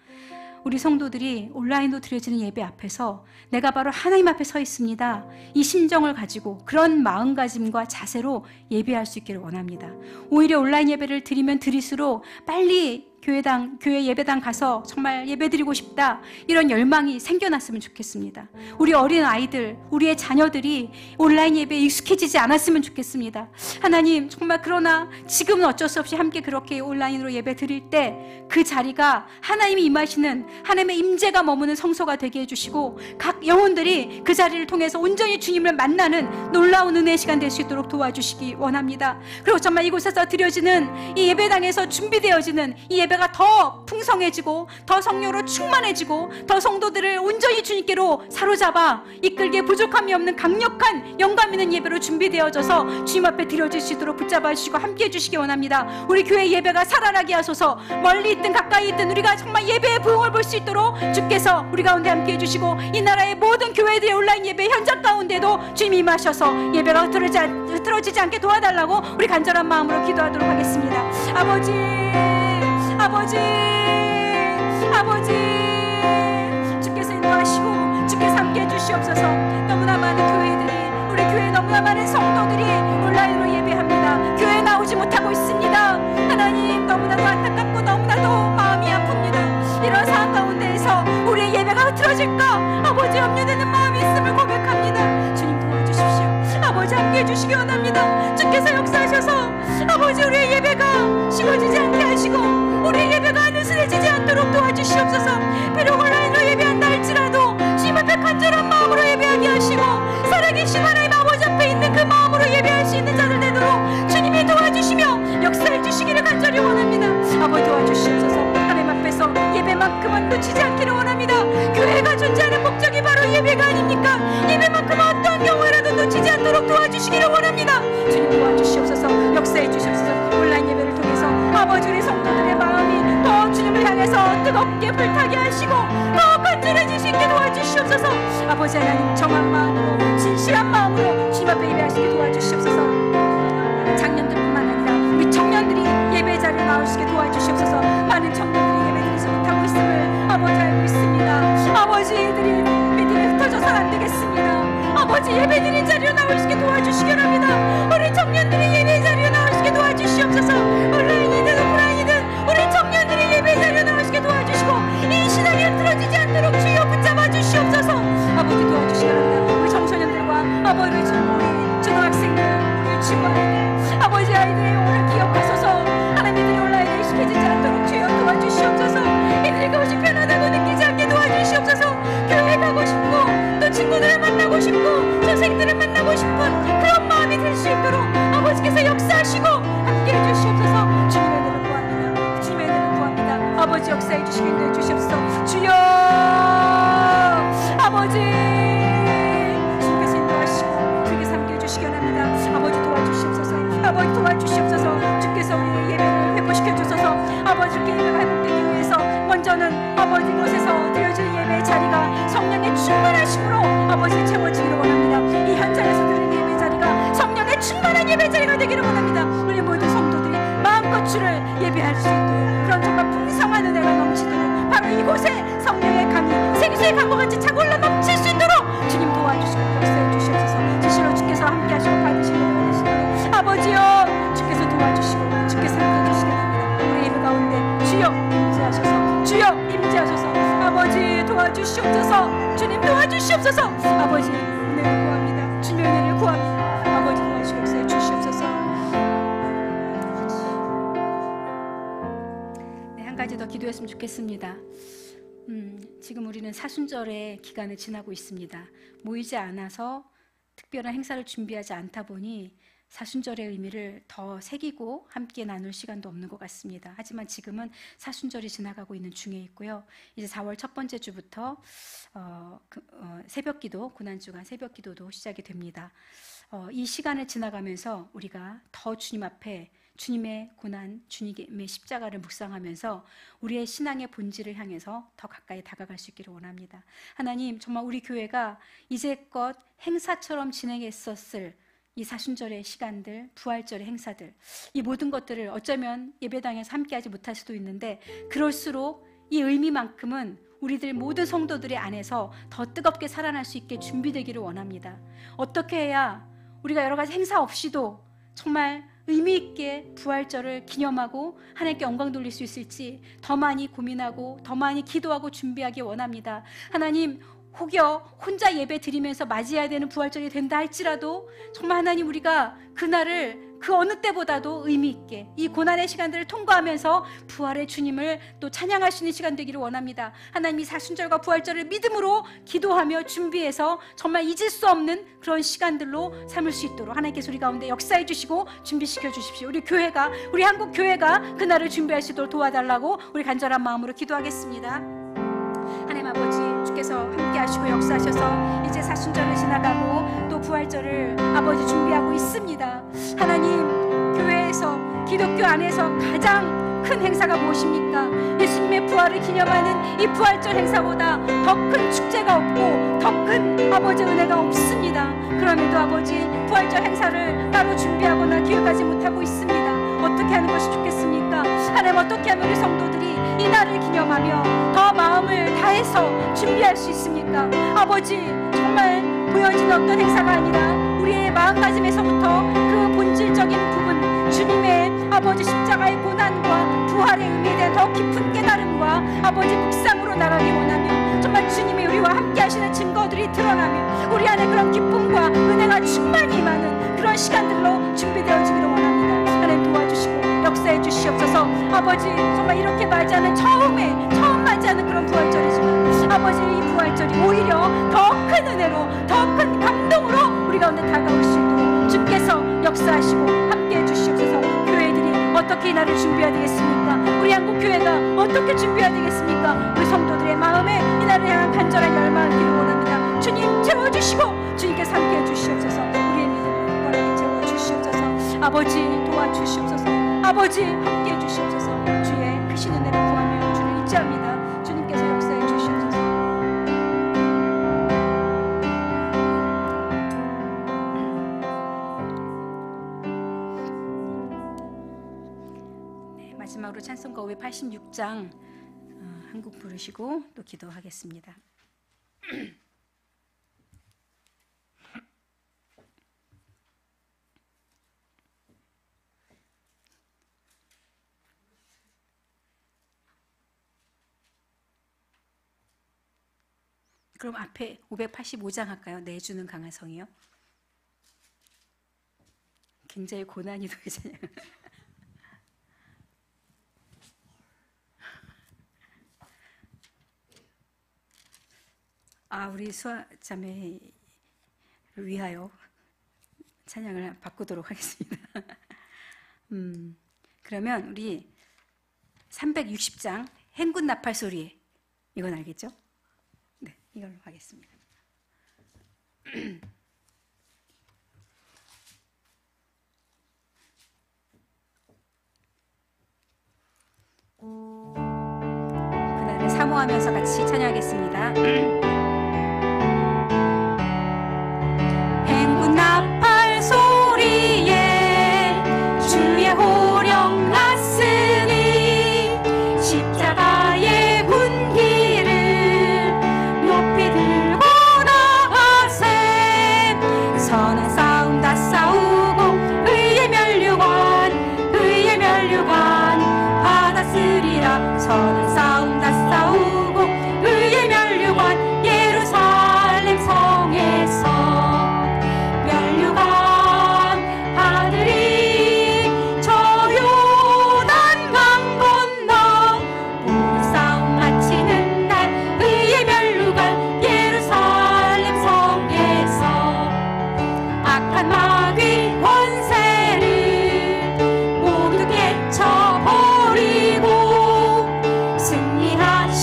우리 성도들이 온라인으로 드려지는 예배 앞에서 내가 바로 하나님 앞에 서 있습니다, 이 심정을 가지고 그런 마음가짐과 자세로 예배할 수 있기를 원합니다. 오히려 온라인 예배를 드리면 드릴수록 빨리 교회 예배당 가서 정말 예배드리고 싶다, 이런 열망이 생겨났으면 좋겠습니다. 우리 어린 아이들, 우리의 자녀들이 온라인 예배에 익숙해지지 않았으면 좋겠습니다. 하나님, 정말 그러나 지금은 어쩔 수 없이 함께 그렇게 온라인으로 예배 드릴 때 그 자리가 하나님이 임하시는, 하나님의 임재가 머무는 성소가 되게 해주시고 각 영혼들이 그 자리를 통해서 온전히 주님을 만나는 놀라운 은혜의 시간 될 수 있도록 도와주시기 원합니다. 그리고 정말 이곳에서 드려지는 이 예배당에서 준비되어지는 이 예배가 더 풍성해지고 더 성령으로 충만해지고 더 성도들을 온전히 주님께로 사로잡아 이끌기에 부족함이 없는 강력한 영감 있는 예배로 준비되어져서 주님 앞에 드려질 수 있도록 붙잡아 주시고 함께해 주시기 원합니다. 우리 교회 예배가 살아나게 하소서. 멀리 있든 가까이 있든 우리가 정말 예배의 부흥을 볼 수 있도록 주께서 우리 가운데 함께해 주시고 이 나라의 모든 교회들의 온라인 예배 현장 가운데도 주님이 임하셔서 예배가 흐트러지지 않게 도와달라고 우리 간절한 마음으로 기도하도록 하겠습니다. 아버지, 아버지, 아버지, 주께서 인도하시고 주께서 함께해 주시옵소서. 너무나 많은 교회들이, 우리 교회에 너무나 많은 성도들이 온라인으로 예배합니다. 교회에 나오지 못하고 있습니다. 하나님, 너무나도 안타깝고 너무나도 마음이 아픕니다. 이런 상황 가운데에서 우리의 예배가 흐트러질까 아버지 염려되는 마음이 있음을 고백합니다. 주님 도와주십시오. 아버지 함께해 주시기 원합니다. 주께서 역사하셔서 아버지 우리의 예배가 식어지지 않게 하시고 우리의 예배가 느슨해지지 않도록 도와주시옵소서. 비록 온라인으로 예배한다 할지라도 주님 앞에 간절한 마음으로 예배하게 하시고 살아계신 하나님 아버지 앞에 있는 그 마음으로 예배할 수 있는 자들 되도록 주님이 도와주시며 역사해 주시기를 간절히 원합니다. 아버지 도와주시옵소서. 하나님 앞에서 예배만큼은 놓치지 않기를 원합니다. 교회가 존재하는 목적이 바로 예배가 아닙니까? 예배만큼 어떤 경우라도 놓치지 않도록 도와주시기를 원합니다. 주님 도와주시옵소서. 역사해 주시옵소서. 온라인 예배를 통해서 아버지 우리 성도들의 마음이 더 주님을 향해서 뜨겁게 불타게 하시고 더 간절해질 수 있게 도와주시옵소서. 아버지 하나님, 정한 마음으로 진실한 마음으로 주님 앞에 예배하시게 도와주시옵소서. 장년들뿐만 아니라 우리 청년들이 예배 자리에 나올 수 있게 도와주시옵소서. 많은 청년들이 예배드리지 못하고 있음을 아버지 알고 있습니다. 아버지 이들이 믿음에 흩어져서 안 되겠습니다. 아버지 예배드린 자리로 나올 수 있게 도와주시기 바랍니다. 우리 청년들이 예배 자리에 나올 수 있게 도와주시옵소서. 온라인이든 오프라인이든 우리 청년들이 예배 자리에 나올 수 있게 도와주시고 이 신앙이 흐트러지지 않도록 주여 붙잡아 주시옵소서. 아버지 도와주시기 바랍니다. 우리 청소년들과 아버지 우리 초등학생들, 우리 유치부아이들, 아버지 아이들의 영혼을 기억하소서. 하나님들이 온라인에 익숙해지지 않도록 주여 도와주시옵소서. 이들이 그것이 편하다고 느끼지 않게 도와주시옵소서. 교회 가고 싶고 또 친구들을 만나고 싶고 선생들을 만나고 싶은 그런 마음이 들 수 있도록 아버지께서 역사하시고 함께해 주시옵소서. 주님의 은혜를 구합니다. 주님의 은혜를 구합니다. 아버지 역사해 주시기 인도해 주시옵소서. 주여 아버지, 주께서 인도하시고 주께서 함께해 주시기 원합니다. 아버지 도와주시옵소서. 아버지 도와주시옵소서. 주께서 우리의 예배를 회복시켜 주소서. 아버지께 예배가 회복되기 위해서 먼저는 아버지 곳에서 드려질 예배의 자리가 성령의 충만하심으로 아버지 채워지기를 원합니다. 이 현장에서 드리는 예배 자리가 성령의 충만한 예배 자리가 되기를 원합니다. 우리 모든 성도들이 마음껏 주를 예배할 수 있도록 그런 정말 풍성한 은혜가 넘치도록 바로 이곳에 성령의 강이 생수의 강과 같이 차고올라 넘칠 수 있도록 주님 도와주시고 역사해 주시옵소서. 진실로 주께서 함께 하시고 받으시기를 원하시도록 아버지여 주께서 도와주시고 주께서 함께 해주시기 바랍니다. 우리 예배 가운데 주여 임재하셔서, 주여 임재하셔서, 아버지 도와주시옵소서. 주님 도와주시옵소서. 아버지 은혜를 구합니다. 주님의 은혜를 구합니다. 아버지 도와주시고 역사해 주시옵소서. 네, 한 가지 더 기도했으면 좋겠습니다. 지금 우리는 사순절의 기간을 지나고 있습니다. 모이지 않아서 특별한 행사를 준비하지 않다 보니 사순절의 의미를 더 새기고 함께 나눌 시간도 없는 것 같습니다. 하지만 지금은 사순절이 지나가고 있는 중에 있고요. 이제 4월 첫 번째 주부터 새벽기도, 고난주간 새벽기도도 시작이 됩니다. 이 시간을 지나가면서 우리가 더 주님 앞에 주님의 고난, 주님의 십자가를 묵상하면서 우리의 신앙의 본질을 향해서 더 가까이 다가갈 수 있기를 원합니다. 하나님, 정말 우리 교회가 이제껏 행사처럼 진행했었을 이 사순절의 시간들, 부활절의 행사들, 이 모든 것들을 어쩌면 예배당에서 함께하지 못할 수도 있는데 그럴수록 이 의미만큼은 우리들 모든 성도들의 안에서 더 뜨겁게 살아날 수 있게 준비되기를 원합니다. 어떻게 해야 우리가 여러 가지 행사 없이도 정말 의미 있게 부활절을 기념하고 하나님께 영광 돌릴 수 있을지 더 많이 고민하고 더 많이 기도하고 준비하기 원합니다. 하나님, 혹여 혼자 예배 드리면서 맞이해야 되는 부활절이 된다 할지라도 정말 하나님, 우리가 그날을 그 어느 때보다도 의미 있게 이 고난의 시간들을 통과하면서 부활의 주님을 또 찬양할 수 있는 시간 되기를 원합니다. 하나님, 이 사순절과 부활절을 믿음으로 기도하며 준비해서 정말 잊을 수 없는 그런 시간들로 삼을 수 있도록 하나님께서 우리 가운데 역사해 주시고 준비시켜 주십시오. 우리 교회가, 우리 한국 교회가 그날을 준비할 수 있도록 도와달라고 우리 간절한 마음으로 기도하겠습니다. 하나님 아버지, 주께서 함께 하시고 역사하셔서 이제 사순절을 지나가고 또 부활절을 아버지 준비하고 있습니다. 하나님, 교회에서, 기독교 안에서 가장 큰 행사가 무엇입니까? 예수님의 부활을 기념하는 이 부활절 행사보다 더 큰 축제가 없고 더 큰 아버지 은혜가 없습니다. 그럼에도 아버지, 부활절 행사를 따로 준비하거나 기획하지 못하고 있습니다. 어떻게 하는 것이 좋겠습니까? 하나님, 어떻게 하면 우리 성도들이 이 날을 기념하며 더 마음을 다해서 준비할 수 있습니까? 아버지, 정말 보여지는 어떤 행사가 아니라 우리의 마음가짐에서부터 그 본질적인 부분, 주님의 아버지 십자가의 고난과 부활의 의미에 대한 더 깊은 깨달음과 아버지 묵상으로 나가기 원하며 정말 주님이 우리와 함께 하시는 증거들이 드러나며 우리 안에 그런 기쁨과 은혜가 충만히 임하는 그런 시간들로 준비되어지기를 원합니다. 하나님, 도와주시고 역사해 주시옵소서. 아버지, 정말 이렇게 맞이하는 처음 맞이하는 그런 부활절이지만 아버지, 이 부활절이 오히려 더 큰 은혜로, 더 큰 감동으로 우리 가운데 다가올 수 있도록 주께서 역사하시고 함께해 주시옵소서. 교회들이 어떻게 이 날을 준비해야 되겠습니까? 우리 한국 교회가 어떻게 준비해야 되겠습니까? 우리 성도들의 마음에 이 날을 향한 간절한 열망을 원합니다. 주님, 채워주시고 주님께서 함께해 주시옵소서. 우리의 믿음을 원하게 채워주시옵소서. 아버지, 도와주시옵소서. 아버지, 함께해 주시옵소서. 주의 크신 은혜를 구하며 주를 의지합니다. 주님께서 역사해 주시옵소서. 네, 마지막으로 찬송가 586장 한 곡 부르시고 또 기도하겠습니다. 그럼 앞에 585장 할까요? 내주는 강한 성이요. 굉장히 고난이 되잖아요. 우리 수아자매를 위하여 찬양을 바꾸도록 하겠습니다. 그러면 우리 360장 행군 나팔 소리에, 이건 알겠죠? 네, 이걸로 하겠습니다. 그날을 사모하면서 같이 찬양하겠습니다. 행군 나팔 소리에 주의 호령 났으니 십자가의 군기를 높이 들고 나가세. 선한 싸움 다 싸우고 의의 면류관 받았으리라. 선한 싸움 다 싸우고 의의 면류관 예루살렘 성에서 면류관 받으리. 저 요단 강 건너 모든 싸움 마치는 날 의의 면류관 예루살렘 성에서 악한 마귀 권세를 모두 깨쳐버리고 승리하신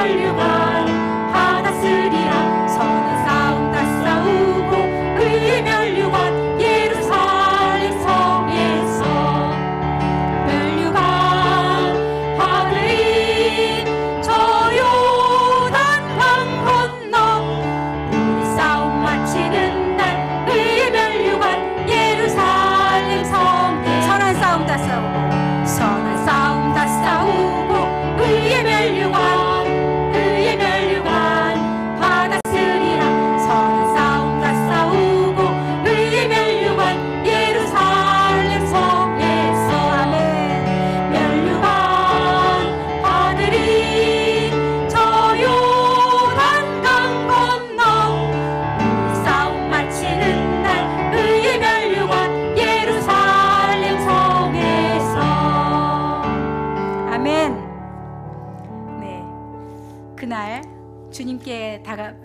멸류관 받았으리라. 선한 싸움 다 싸우고 의의 멸류관 예루살렘 성에서 멸류관 받으리. 저 요단 강 건너 우리 싸움 마치는 날 의의 멸류관 예루살렘 성에 선한 싸움 다 싸우고 선한 싸움 다 싸우고 의의 멸류관 받았으리라. 선한 싸움 다 싸우고 의의 멸류관 예루살렘 성에서 아멘. 멸류관 받으리. 저 요단 강 건너 우리 싸움 마치는 날 의의 멸류관 예루살렘 성에서 아멘. 네, 그날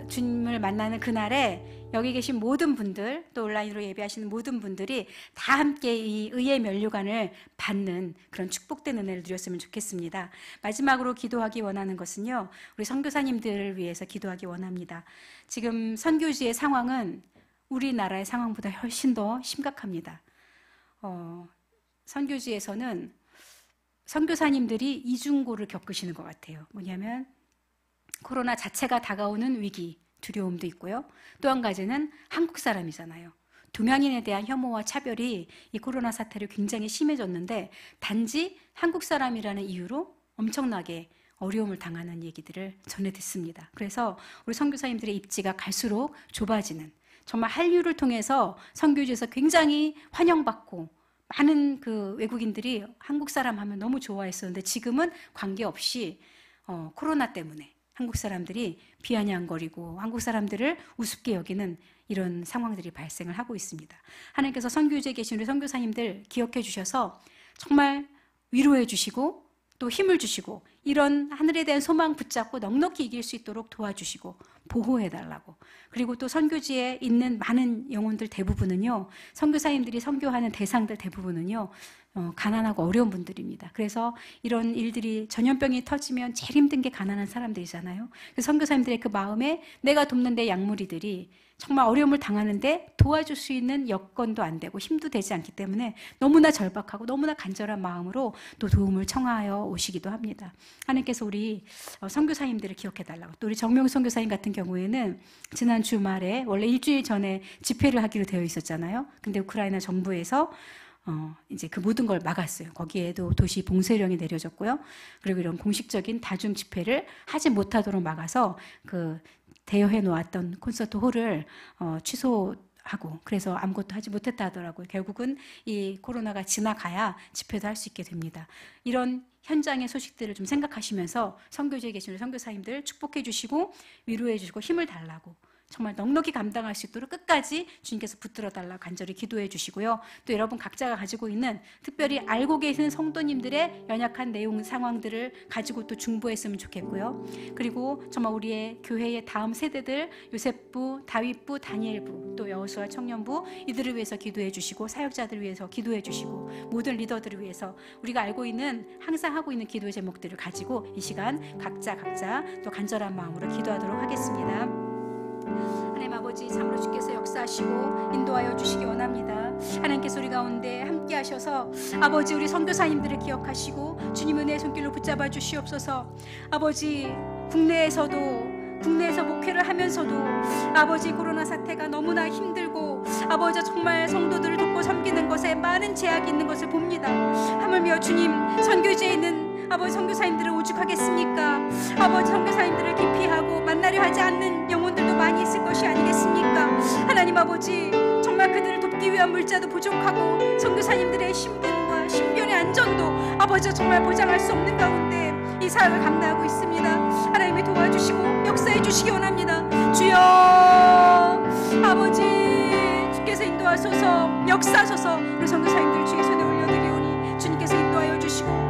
주님을 만나는 그날에 여기 계신 모든 분들, 또 온라인으로 예배하시는 모든 분들이 다 함께 이 의의 멸류관을 받는 그런 축복된 은혜를 누렸으면 좋겠습니다. 마지막으로 기도하기 원하는 것은요, 우리 선교사님들을 위해서 기도하기 원합니다. 지금 선교지의 상황은 우리나라의 상황보다 훨씬 더 심각합니다. 선교지에서는 선교사님들이 이중고를 겪으시는 것 같아요. 뭐냐면 코로나 자체가 다가오는 위기, 두려움도 있고요. 또 한 가지는 한국 사람이잖아요. 동양인에 대한 혐오와 차별이 이 코로나 사태로 굉장히 심해졌는데 단지 한국 사람이라는 이유로 엄청나게 어려움을 당하는 얘기들을 전해 듣습니다. 그래서 우리 선교사님들의 입지가 갈수록 좁아지는, 정말 한류를 통해서 선교지에서 굉장히 환영받고 많은 그 외국인들이 한국 사람 하면 너무 좋아했었는데 지금은 관계없이 코로나 때문에 한국 사람들이 비아냥거리고 한국 사람들을 우습게 여기는 이런 상황들이 발생을 하고 있습니다. 하나님께서 선교지에 계신 우리 선교사님들 기억해 주셔서 정말 위로해 주시고 또 힘을 주시고 이런 하늘에 대한 소망 붙잡고 넉넉히 이길 수 있도록 도와주시고 보호해 달라고. 그리고 또 선교지에 있는 많은 영혼들 대부분은요, 선교사님들이 선교하는 대상들 대부분은요 가난하고 어려운 분들입니다. 그래서 이런 일들이, 전염병이 터지면 제일 힘든 게 가난한 사람들이잖아요. 그래서 선교사님들의 그 마음에 내가 돕는 내 약물이들이 정말 어려움을 당하는데 도와줄 수 있는 여건도 안 되고 힘도 되지 않기 때문에 너무나 절박하고 너무나 간절한 마음으로 또 도움을 청하여 오시기도 합니다. 하나님께서 우리 선교사님들을 기억해달라고. 또 우리 정명 선교사님 같은 경우에는 지난 주말에 원래 일주일 전에 집회를 하기로 되어 있었잖아요. 근데 우크라이나 정부에서 이제 그 모든 걸 막았어요. 거기에도 도시 봉쇄령이 내려졌고요. 그리고 이런 공식적인 다중 집회를 하지 못하도록 막아서 그 대여해 놓았던 콘서트 홀을 취소하고, 그래서 아무것도 하지 못했다 하더라고요. 결국은 이 코로나가 지나가야 집회도 할 수 있게 됩니다. 이런 현장의 소식들을 좀 생각하시면서 선교지에 계신 선교사님들 축복해 주시고 위로해 주시고 힘을 달라고, 정말 넉넉히 감당할 수 있도록 끝까지 주님께서 붙들어 달라고 간절히 기도해 주시고요. 또 여러분 각자가 가지고 있는, 특별히 알고 계시는 성도님들의 연약한 내용 상황들을 가지고 또 중보했으면 좋겠고요. 그리고 정말 우리의 교회의 다음 세대들, 요셉부, 다윗부, 다니엘부, 또 여호수아 청년부, 이들을 위해서 기도해 주시고 사역자들을 위해서 기도해 주시고 모든 리더들을 위해서 우리가 알고 있는, 항상 하고 있는 기도의 제목들을 가지고 이 시간 각자 또 간절한 마음으로 기도하도록 하겠습니다. 하나님 아버지, 참으로 주께서 역사하시고 인도하여 주시기 원합니다. 하나님께서 우리 가운데 함께 하셔서 아버지, 우리 선교사님들을 기억하시고 주님 은혜의 손길로 붙잡아 주시옵소서. 아버지, 국내에서 목회를 하면서도 아버지 코로나 사태가 너무나 힘들고 아버지 정말 성도들을 돕고 섬기는 것에 많은 제약이 있는 것을 봅니다. 하물며 주님, 선교지에 있는 아버지 선교사님들을 오죽하겠습니까? 아버지 선교사님들을 기피하고 만나려 하지 않는 영혼들도 많이 있을 것이 아니겠습니까? 하나님 아버지, 정말 그들을 돕기 위한 물자도 부족하고 선교사님들의 신분과 신변의 안전도 아버지 정말 보장할 수 없는 가운데 이 사역을 감당하고 있습니다. 하나님이 도와주시고 역사해 주시기 원합니다. 주여, 아버지 주께서 인도하소서, 역사하소서. 우리 선교사님들 주의 손에 올려드리오니 주님께서 인도하여 주시고